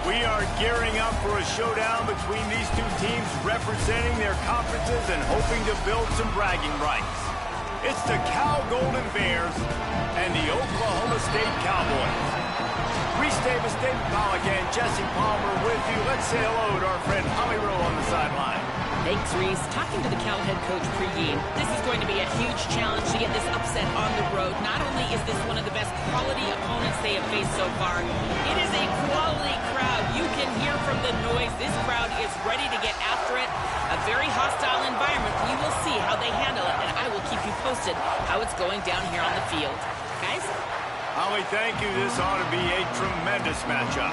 We are gearing up for a showdown between these two teams representing their conferences and hoping to build some bragging rights. It's the Cal Golden Bears and the Oklahoma State Cowboys. Reese Davis, David Pollack, and Jesse Palmer with you. Let's say hello to our friend Holly Rowe on the sideline. Thanks, Reese. Talking to the Cal head coach pregame, this is going to be a huge challenge to get this upset on the road. Not only is this one of the best quality opponents they have faced so far, it is a quality crowd. You can hear from the noise. This crowd is ready to get after it. A very hostile environment. We will see how they handle it, and I will keep you posted how it's going down here on the field. Guys? Holly, thank you. This ought to be a tremendous matchup.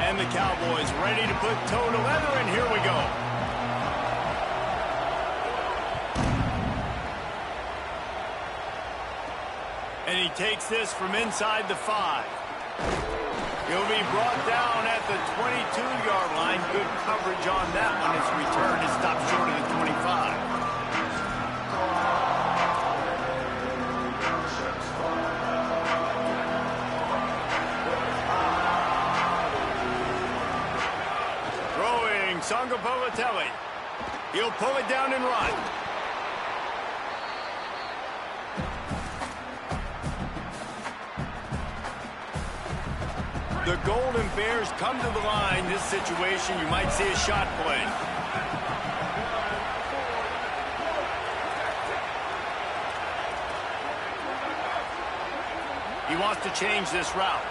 And the Cowboys ready to put toe to leather, and here we go. And he takes this from inside the 5. He'll be brought down at the 22-yard line. Good coverage on that one. His return is stopped short of the 25. Songa Bolatelli. He'll pull it down and run. The Golden Bears come to the line. This situation, you might see a shot play. He wants to change this route.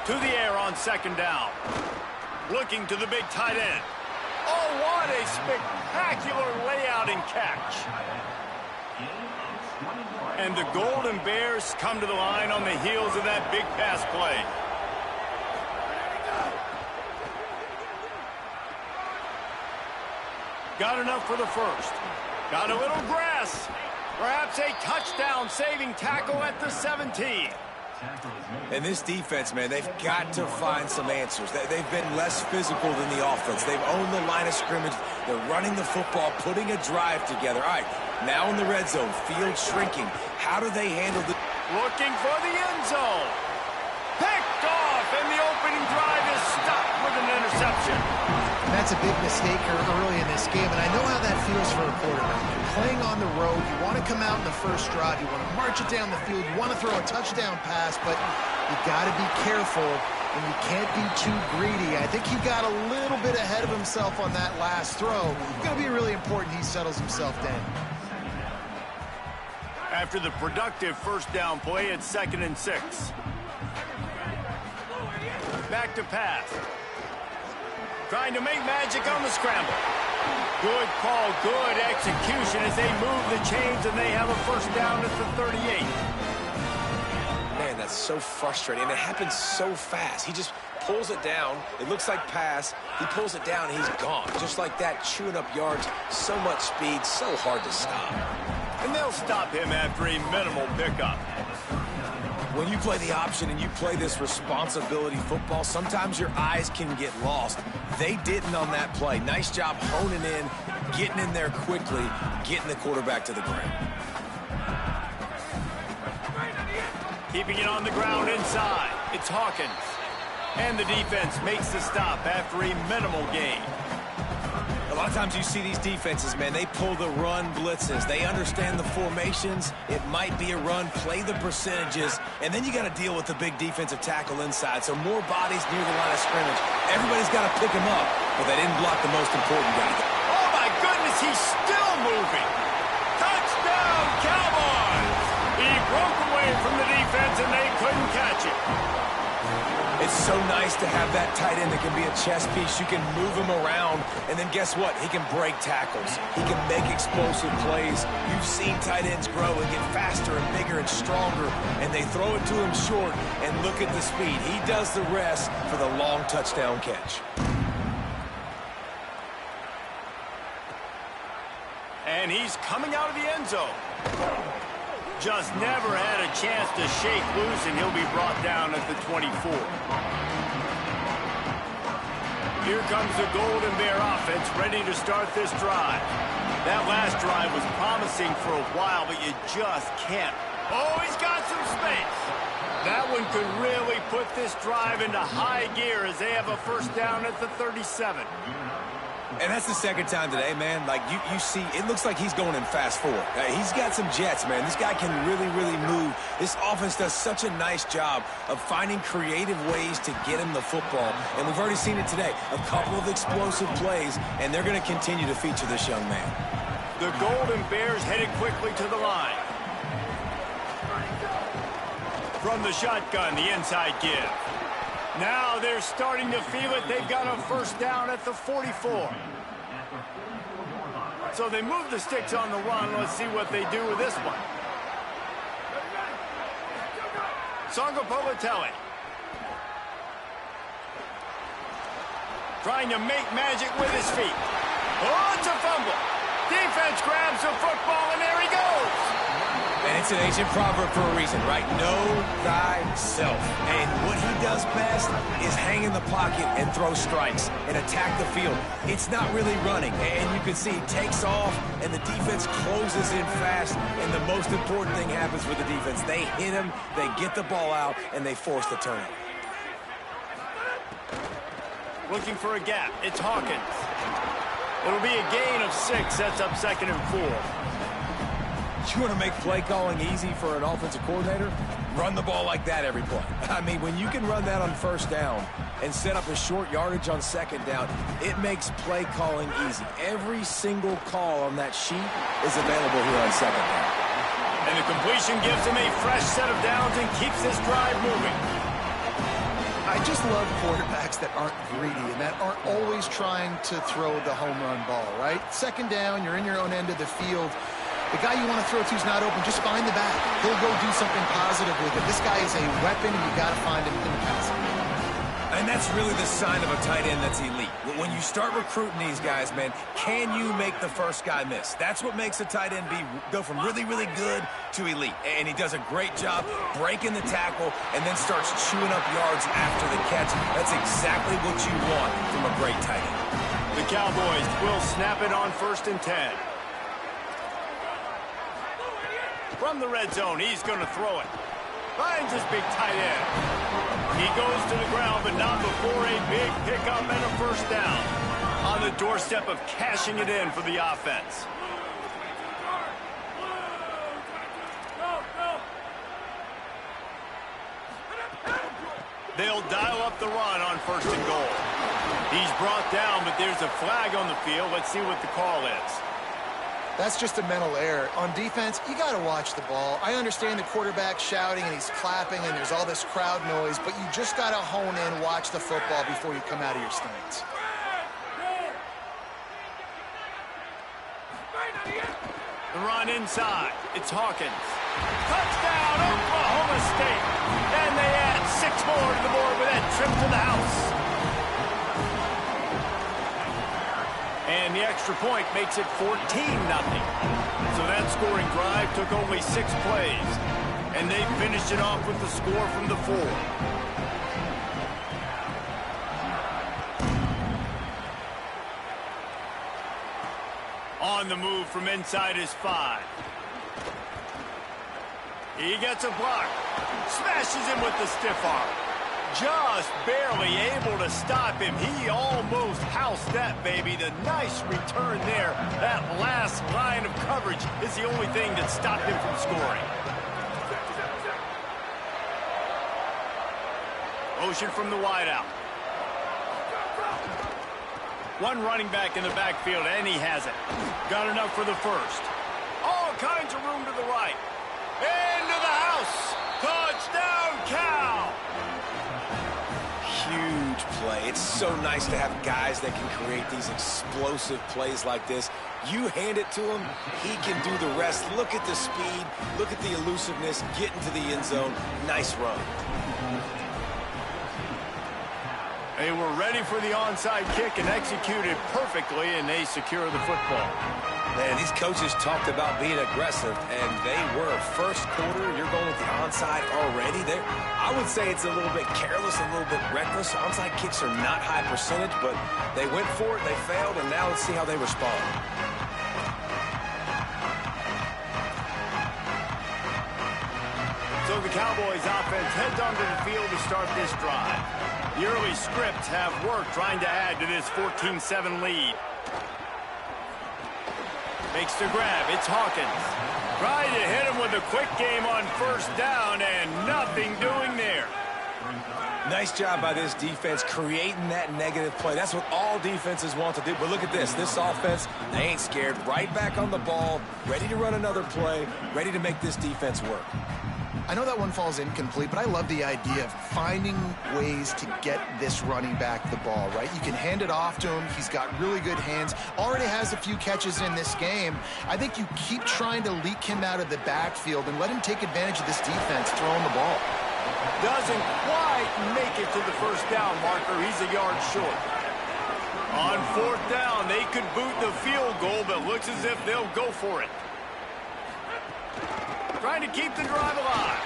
To the air on second down. Looking to the big tight end. Oh, what a spectacular layout and catch. And the Golden Bears come to the line on the heels of that big pass play. Got enough for the first. Got a little grass. Perhaps a touchdown-saving tackle at the 17. And this defense, man, they've got to find some answers. They've been less physical than the offense. They've owned the line of scrimmage. They're running the football, putting a drive together. All right, now in the red zone, field shrinking. How do they handle the... Looking for the end zone. Picked off, and the opening drive is stopped with an interception. That's a big mistake early in this game, and I know how that feels for a quarterback. You're playing on the road, you want to come out in the first drive, you want to march it down the field, you want to throw a touchdown pass, but you got to be careful, and you can't be too greedy. I think he got a little bit ahead of himself on that last throw. It's going to be really important he settles himself down. After the productive first down play, it's 2nd and 6. Back to pass. Trying to make magic on the scramble. Good call, good execution as they move the chains, and they have a first down at the 38. Man, that's so frustrating, and it happens so fast. He just pulls it down. It looks like pass. He pulls it down, and he's gone. Just like that, chewing up yards. So much speed, so hard to stop. And they'll stop him after a minimal pickup. When you play the option and you play this responsibility football, sometimes your eyes can get lost. They didn't on that play. Nice job honing in, getting in there quickly, getting the quarterback to the ground. Keeping it on the ground inside. It's Hawkins. And the defense makes the stop after a minimal gain. A lot of times you see these defenses, man, they pull the run blitzes. They understand the formations. It might be a run, play the percentages, and then you got to deal with the big defensive tackle inside. So more bodies near the line of scrimmage. Everybody's got to pick him up, but they didn't block the most important guy. Oh, my goodness, he's still moving. Touchdown, Cowboys! He broke away from the defense, and they couldn't catch it. It's so nice to have that tight end that can be a chess piece. You can move him around, and then guess what? He can break tackles. He can make explosive plays. You've seen tight ends grow and get faster and bigger and stronger, and they throw it to him short, and look at the speed. He does the rest for the long touchdown catch. And he's coming out of the end zone. Just never had a chance to shake loose, and he'll be brought down at the 24. Here comes the Golden Bear offense ready to start this drive. That last drive was promising for a while, but you just can't. Oh, he's got some space. That one could really put this drive into high gear as they have a first down at the 37. And that's the second time today, man. Like, you see, it looks like he's going in fast forward. He's got some jets, man. This guy can really, really move. This offense does such a nice job of finding creative ways to get him the football. And we've already seen it today. A couple of explosive plays, and they're going to continue to feature this young man. The Golden Bears headed quickly to the line. From the shotgun, the inside give. Now they're starting to feel it. They've got a first down at the 44. So they move the sticks on the run. Let's see what they do with this one. Songo Povatelli. Trying to make magic with his feet. Oh, it's a fumble. Defense grabs the football, and there he goes. And it's an ancient proverb for a reason, right? Know thyself. And what he does best is hang in the pocket and throw strikes and attack the field. It's not really running. And you can see he takes off, and the defense closes in fast. And the most important thing happens with the defense. They hit him, they get the ball out, and they force the turnover. Looking for a gap. It's Hawkins. It'll be a gain of 6. Sets up 2nd and 4. You want to make play calling easy for an offensive coordinator? Run the ball like that every play. I mean, when you can run that on first down and set up a short yardage on second down, it makes play calling easy. Every single call on that sheet is available here on second down. And the completion gives him a fresh set of downs and keeps this drive moving. I just love quarterbacks that aren't greedy and that aren't always trying to throw the home run ball, right? Second down, you're in your own end of the field. The guy you want to throw to is not open. Just find the back. He'll go do something positive with it. This guy is a weapon, and you got to find him in the passing. And that's really the sign of a tight end that's elite. When you start recruiting these guys, man, can you make the first guy miss? That's what makes a tight end go from really, really good to elite. And he does a great job breaking the tackle and then starts chewing up yards after the catch. That's exactly what you want from a great tight end. The Cowboys will snap it on 1st and 10. From the red zone, he's going to throw it. Finds his big tight end. He goes to the ground, but not before a big pickup and a first down. On the doorstep of cashing it in for the offense. They'll dial up the run on 1st and goal. He's brought down, but there's a flag on the field. Let's see what the call is. That's just a mental error. On defense, you got to watch the ball. I understand the quarterback shouting and he's clapping and there's all this crowd noise, but you just got to hone in, watch the football before you come out of your stance. The run inside. It's Hawkins. Touchdown, Oklahoma State. And they add 6 more to the board with that trip to the house. And the extra point makes it 14-0. So that scoring drive took only 6 plays. And they finished it off with the score from the 4. On the move from inside his 5. He gets a block. Smashes him with the stiff arm. Just barely able to stop him. He almost housed that baby. The nice return there. That last line of coverage is the only thing that stopped him from scoring. Motion from the wideout. One running back in the backfield, and he has it. Got enough for the first. All kinds of room to the right. Into the house. Touchdown, Cal. Huge play. It's so nice to have guys that can create these explosive plays like this. You hand it to him, he can do the rest. Look at the speed, look at the elusiveness, get into the end zone. Nice run. They were ready for the onside kick and executed perfectly, and they secure the football. Man, these coaches talked about being aggressive, and they were. First quarter, you're going with the onside already. I would say it's a little bit careless, a little bit reckless. Onside kicks are not high percentage, but they went for it, they failed, and now let's see how they respond. the Cowboys offense heads onto the field to start this drive. The early scripts have worked trying to add to this 14-7 lead. Makes the grab. It's Hawkins. Trying to hit him with a quick game on first down, and nothing doing there. Nice job by this defense creating that negative play. That's what all defenses want to do. But look at this. This offense, they ain't scared. Right back on the ball, ready to run another play, ready to make this defense work. I know that one falls incomplete, but I love the idea of finding ways to get this running back the ball, right? You can hand it off to him. He's got really good hands. Already has a few catches in this game. I think you keep trying to leak him out of the backfield and let him take advantage of this defense throwing the ball. Doesn't quite make it to the first down marker. He's a yard short. On fourth down, they could boot the field goal, but looks as if they'll go for it. Trying to keep the drive alive.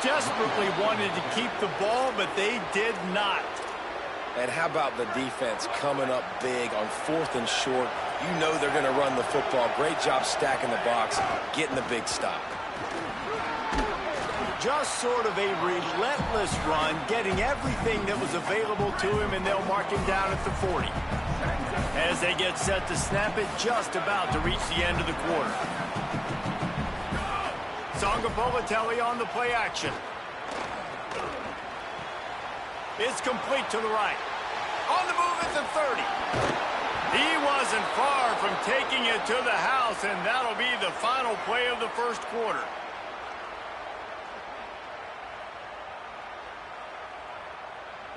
Desperately wanted to keep the ball, but they did not. And how about the defense coming up big on fourth and short? You know they're going to run the football. Great job stacking the box, getting the big stop. Just sort of a relentless run, getting everything that was available to him, and they'll mark him down at the 40. As they get set to snap it, just about to reach the end of the quarter. Songapolatelli on the play action. It's complete to the right. On the move at the 30. He wasn't far from taking it to the house, and that'll be the final play of the first quarter.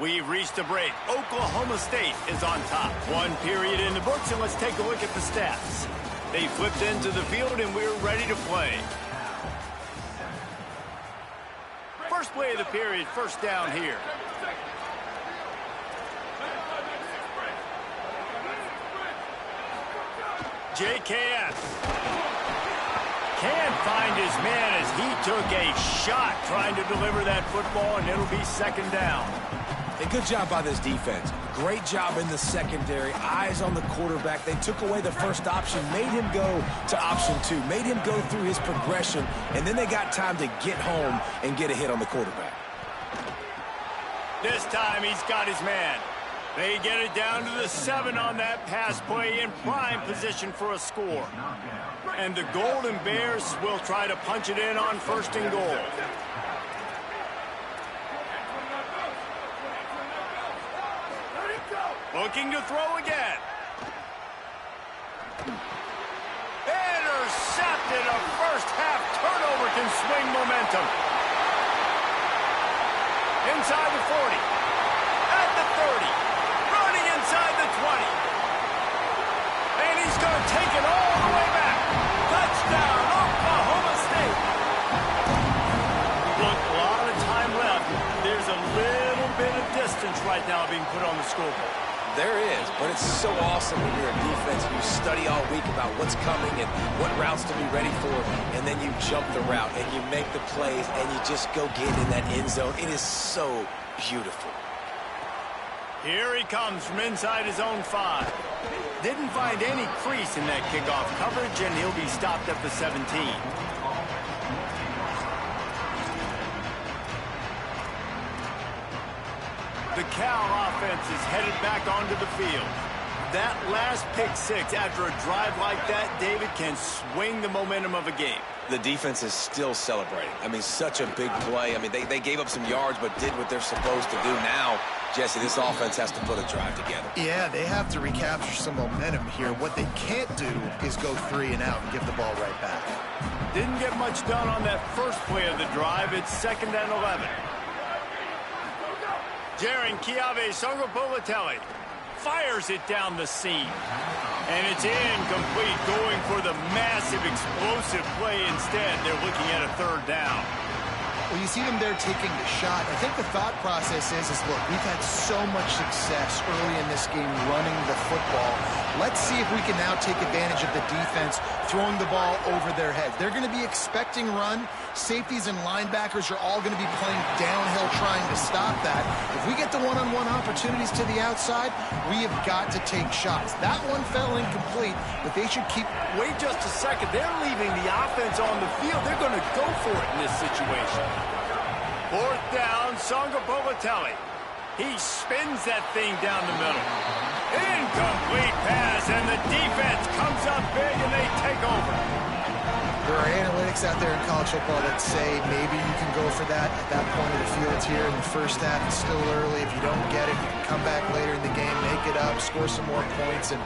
We've reached a break. Oklahoma State is on top. One period in the books, and let's take a look at the stats. They flipped into the field, and we're ready to play. First play of the period, first down here. JKS can't find his man as he took a shot trying to deliver that football, and it'll be second down. A good job by this defense. Great job in the secondary. Eyes on the quarterback. They took away the first option, made him go to option 2, made him go through his progression, and then they got time to get home and get a hit on the quarterback. This time he's got his man. They get it down to the 7 on that pass play, in prime position for a score. And the Golden Bears will try to punch it in on first and goal. Looking to throw again. Intercepted. A first half turnover can swing momentum. Inside the 40. At the 30. Running inside the 20. And he's going to take it all the way back. Touchdown, Oklahoma State. Look, a lot of time left. There's a little bit of distance right now being put on the scoreboard. There is, but it's so awesome when you're a defense and you study all week about what's coming and what routes to be ready for, and then you jump the route and you make the plays and you just go get in that end zone. It is so beautiful. Here he comes from inside his own 5. Didn't find any crease in that kickoff coverage, and he'll be stopped at the 17. The Cal offense is headed back onto the field. That last pick 6 after a drive like that, David, can swing the momentum of a game. The defense is still celebrating. I mean, such a big play. I mean, they gave up some yards but did what they're supposed to do. Now, Jesse, this offense has to put a drive together. Yeah, they have to recapture some momentum here. What they can't do is go 3 and out and give the ball right back. Didn't get much done on that first play of the drive. It's 2nd and 11. Jaron Kiave Songapolatelli fires it down the seam. And it's incomplete, going for the massive explosive play instead. They're looking at a 3rd down. Well, you see them there taking the shot. I think the thought process is look, we've had so much success early in this game running the football. Let's see if we can now take advantage of the defense throwing the ball over their heads. They're going to be expecting run. Safeties and linebackers are all going to be playing downhill trying to stop that. If we get the one-on-one opportunities to the outside, we have got to take shots. That one fell incomplete, but they should keep... Wait just a second. They're leaving the offense on the field. They're going to go for it in this situation. Fourth down, Songa Bolatelli. He spins that thing down the middle. Incomplete pass, and the defense comes up big, and they take over. There are analytics out there in college football that say maybe you can go for that at that point of the field here in the first half. It's still early. If you don't get it, you can come back later in the game, make it up, score some more points, and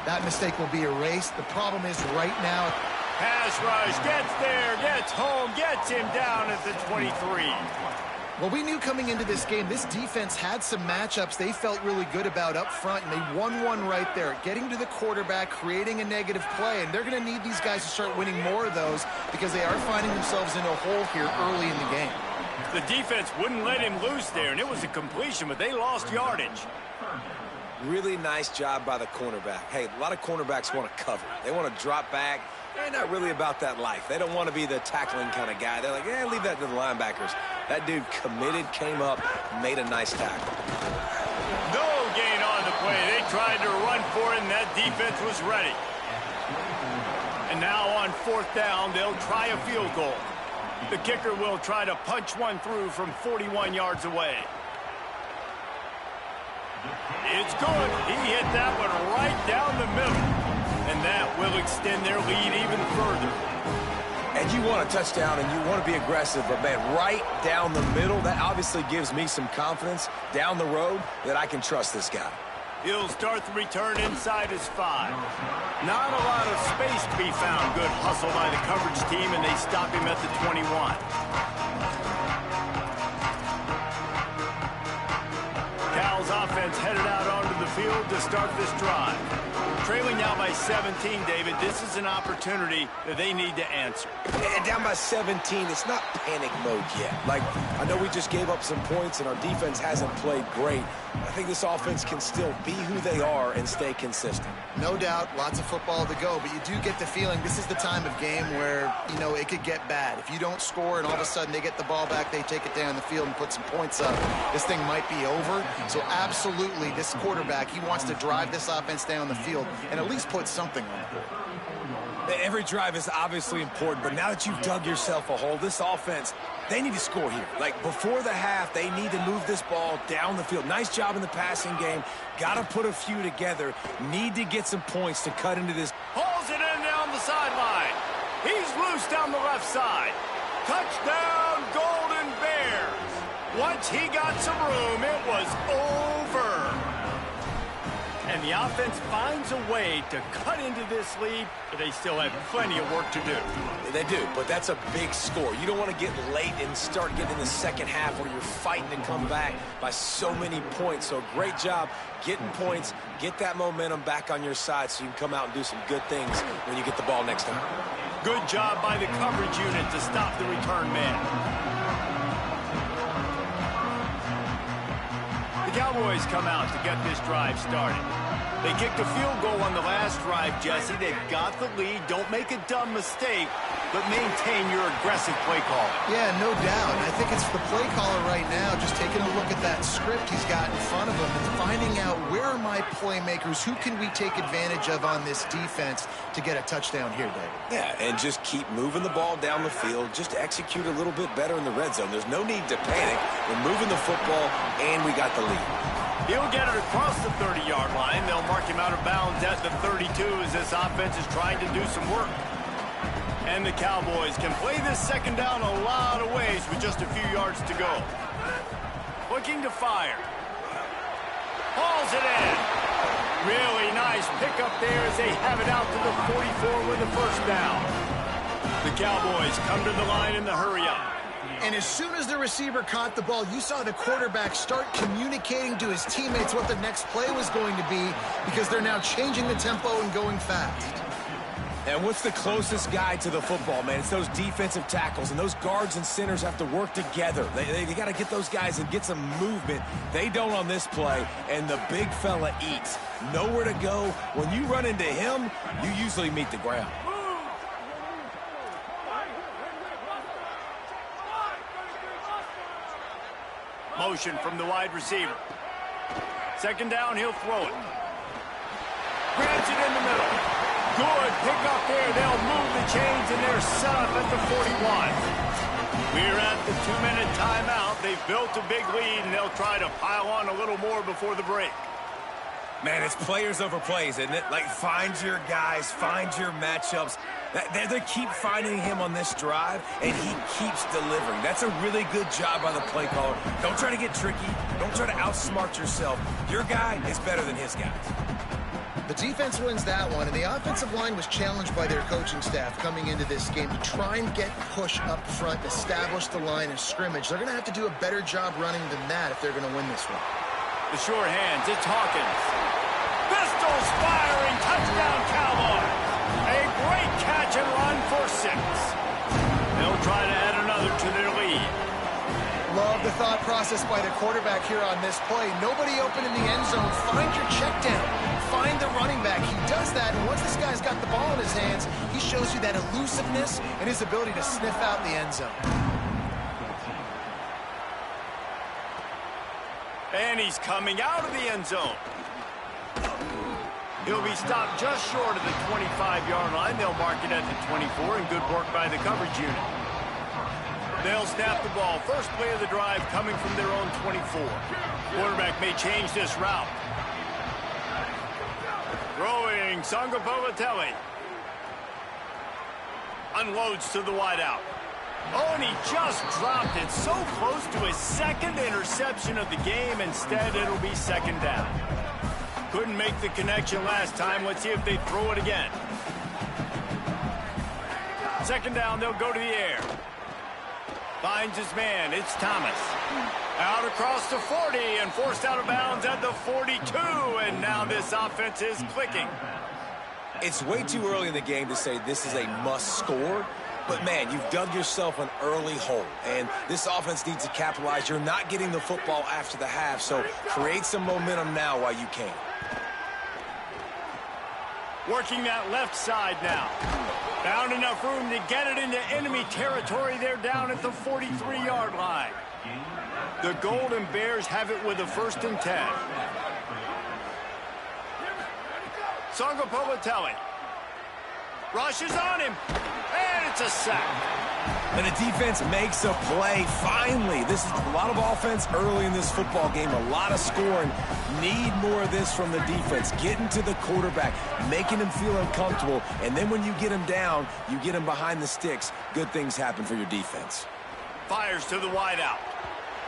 that mistake will be erased. The problem is right now, Pass rush, gets there, gets home, gets him down at the 23. well, we knew coming into this game, this defense had some matchups they felt really good about up front, and they won one right there, getting to the quarterback, creating a negative play, and they're going to need these guys to start winning more of those because they are finding themselves in a hole here early in the game. The defense wouldn't let him loose there, and it was a completion, but they lost yardage. Really nice job by the cornerback. Hey, a lot of cornerbacks want to cover. They want to drop back. They're not really about that life. They don't want to be the tackling kind of guy. They're like, yeah, leave that to the linebackers. That dude committed, came up, made a nice tackle. No gain on the play. They tried to run for it, and that defense was ready. And now on fourth down, they'll try a field goal. The kicker will try to punch one through from 41 yards away. It's good. He hit that one right down the middle. And that will extend their lead even further. And you want a touchdown and you want to be aggressive, but, man, right down the middle, that obviously gives me some confidence down the road that I can trust this guy. He'll start the return inside his 5. Not a lot of space to be found. Good hustle by the coverage team, and they stop him at the 21. Cal's offense headed out onto the field to start this drive. Trailing now by 17, David, this is an opportunity that they need to answer. And down by 17, it's not panic mode yet. Like, I know we just gave up some points and our defense hasn't played great. I think this offense can still be who they are and stay consistent. No doubt, lots of football to go, but you do get the feeling this is the time of game where, you know, it could get bad. If you don't score and all of a sudden they get the ball back, they take it down the field and put some points up, this thing might be over. So absolutely, this quarterback, he wants to drive this offense down the field and at least put something on the board. Every drive is obviously important, but now that you've dug yourself a hole, this offense, they need to score here. Like, before the half, they need to move this ball down the field. Nice job in the passing game. Got to put a few together. Need to get some points to cut into this. Hauls it in down the sideline. He's loose down the left side. Touchdown, Golden Bears. Once he got some room, it was over. And the offense finds a way to cut into this lead, but they still have plenty of work to do. They do, but that's a big score. You don't want to get late and start getting in the second half where you're fighting to come back by so many points. So great job getting points, get that momentum back on your side so you can come out and do some good things when you get the ball next time. Good job by the coverage unit to stop the return man. The Cowboys come out to get this drive started. They kicked a field goal on the last drive, Jesse. They've got the lead. Don't make a dumb mistake, but maintain your aggressive play call. Yeah, no doubt. I think it's the play caller right now just taking a look at that script he's got in front of him and finding out where are my playmakers, who can we take advantage of on this defense to get a touchdown here, David. Yeah, and just keep moving the ball down the field. Just execute a little bit better in the red zone. There's no need to panic. We're moving the football, and we got the lead. He'll get it across the 30-yard line. They'll mark him out of bounds at the 32 as this offense is trying to do some work. And the Cowboys can play this second down a lot of ways with just a few yards to go. Looking to fire. Hauls it in. Really nice pickup there as they have it out to the 44 with the first down. The Cowboys come to the line in the hurry-up. And as soon as the receiver caught the ball, you saw the quarterback start communicating to his teammates what the next play was going to be because they're now changing the tempo and going fast. And what's the closest guy to the football, man? It's those defensive tackles, and those guards and centers have to work together. They got to get those guys and get some movement. They don't on this play, and the big fella eats. Nowhere to go. When you run into him, you usually meet the ground. Motion from the wide receiver. Second down, he'll throw it. Grabs it in the middle. Good pick up there. They'll move the chains, and they're set up at the 41. We're at the 2-minute timeout. They've built a big lead, and they'll try to pile on a little more before the break. Man, it's players over plays, isn't it? Like, find your guys, find your matchups. They keep finding him on this drive, and he keeps delivering. That's a really good job by the play caller. Don't try to get tricky. Don't try to outsmart yourself. Your guy is better than his guys. The defense wins that one, and the offensive line was challenged by their coaching staff coming into this game to try and get push up front, establish the line of scrimmage. They're going to have to do a better job running than that if they're going to win this one. The short hands, it's Hawkins. Pistols firing, touchdown Cowboys. A great catch and run for 6. They'll try to add another to their lead. Love the thought process by the quarterback here on this play. Nobody open in the end zone. Find your check down. Find the running back. He does that, and once this guy's got the ball in his hands, he shows you that elusiveness and his ability to sniff out the end zone. And he's coming out of the end zone. He'll be stopped just short of the 25-yard line. They'll mark it at the 24, and good work by the coverage unit. They'll snap the ball. First play of the drive coming from their own 24. Quarterback may change this route. Throwing, Sangapolatelli. Unloads to the wideout. Oh, and he just dropped it so close to his second interception of the game. Instead, it'll be second down. Couldn't make the connection last time. Let's see if they throw it again. Second down, they'll go to the air. Finds his man. It's Thomas. Out across the 40 and forced out of bounds at the 42. And now this offense is clicking. It's way too early in the game to say this is a must score. But, man, you've dug yourself an early hole, and this offense needs to capitalize. You're not getting the football after the half, so create some momentum now while you can. Working that left side now. Found enough room to get it into enemy territory. They're down at the 43-yard line. The Golden Bears have it with a 1st and 10. Sangapolatelli. Rushes on him. And it's a sack. And the defense makes a play, finally. This is a lot of offense early in this football game, a lot of scoring. Need more of this from the defense. Getting to the quarterback, making him feel uncomfortable, and then when you get him down, you get him behind the sticks. Good things happen for your defense. Fires to the wideout.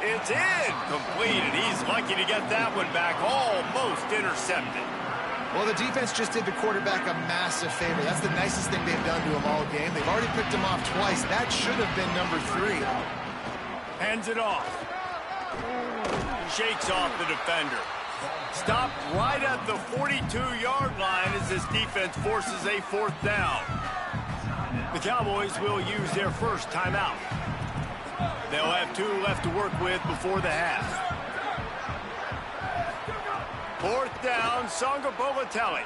It's incomplete, and he's lucky to get that one back. Almost intercepted. Well, the defense just did the quarterback a massive favor. That's the nicest thing they've done to him all game. They've already picked him off twice. That should have been number 3. Hands it off. Shakes off the defender. Stopped right at the 42-yard line as this defense forces a 4th down. The Cowboys will use their first timeout. They'll have 2 left to work with before the half. 4th down, Sangapolatelli.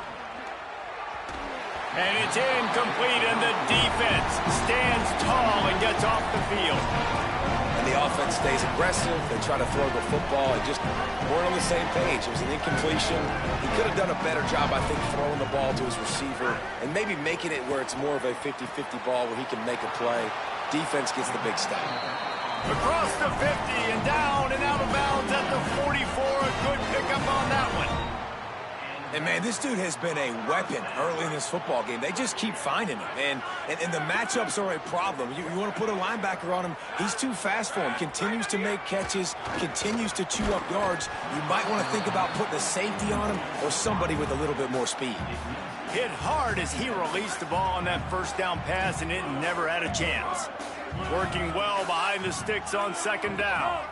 And it's incomplete, and the defense stands tall and gets off the field. And the offense stays aggressive. They try to throw the football and just weren't on the same page. It was an incompletion. He could have done a better job, I think, throwing the ball to his receiver and maybe making it where it's more of a 50-50 ball where he can make a play. Defense gets the big stop. Across the 50 and down and out of bounds at the 44. A good pickup on that one. And, man, this dude has been a weapon early in this football game. They just keep finding him. And the matchups are a problem. You want to put a linebacker on him. He's too fast for him. Continues to make catches. Continues to chew up yards. You might want to think about putting a safety on him or somebody with a little bit more speed. Hit hard as he released the ball on that 1st down pass, and it never had a chance. Working well behind the sticks on 2nd down.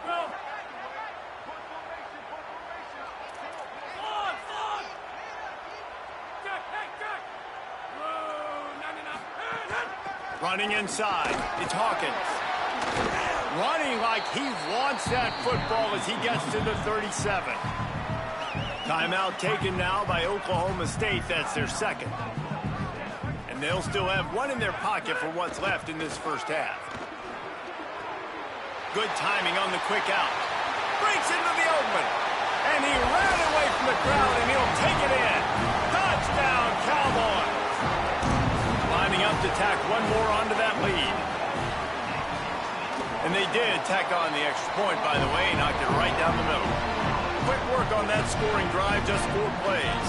Running inside, it's Hawkins. Running like he wants that football as he gets to the 37. Timeout taken now by Oklahoma State. That's their 2nd. And they'll still have 1 in their pocket for what's left in this first half. Good timing on the quick out. Breaks into the open. And he ran away from the crowd, and he'll take it in. Touchdown, Cowboys. Lining up to tack 1 more onto that lead. did tack on the extra point, by the way, knocked it right down the middle. Quick work on that scoring drive, just 4 plays.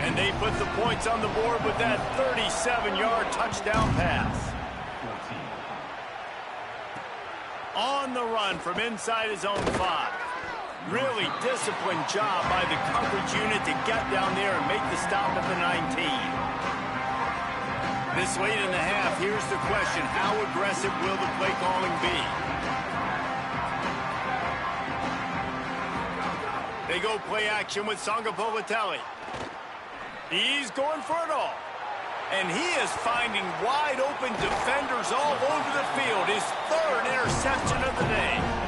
And they put the points on the board with that 37-yard touchdown pass. On the run from inside his own 5. Really disciplined job by the coverage unit to get down there and make the stop at the 19. This late in the half, here's the question. How aggressive will the play calling be? They go play action with Sangapolatelli. He's going for it all. And he is finding wide open defenders all over the field. His 3rd interception of the day.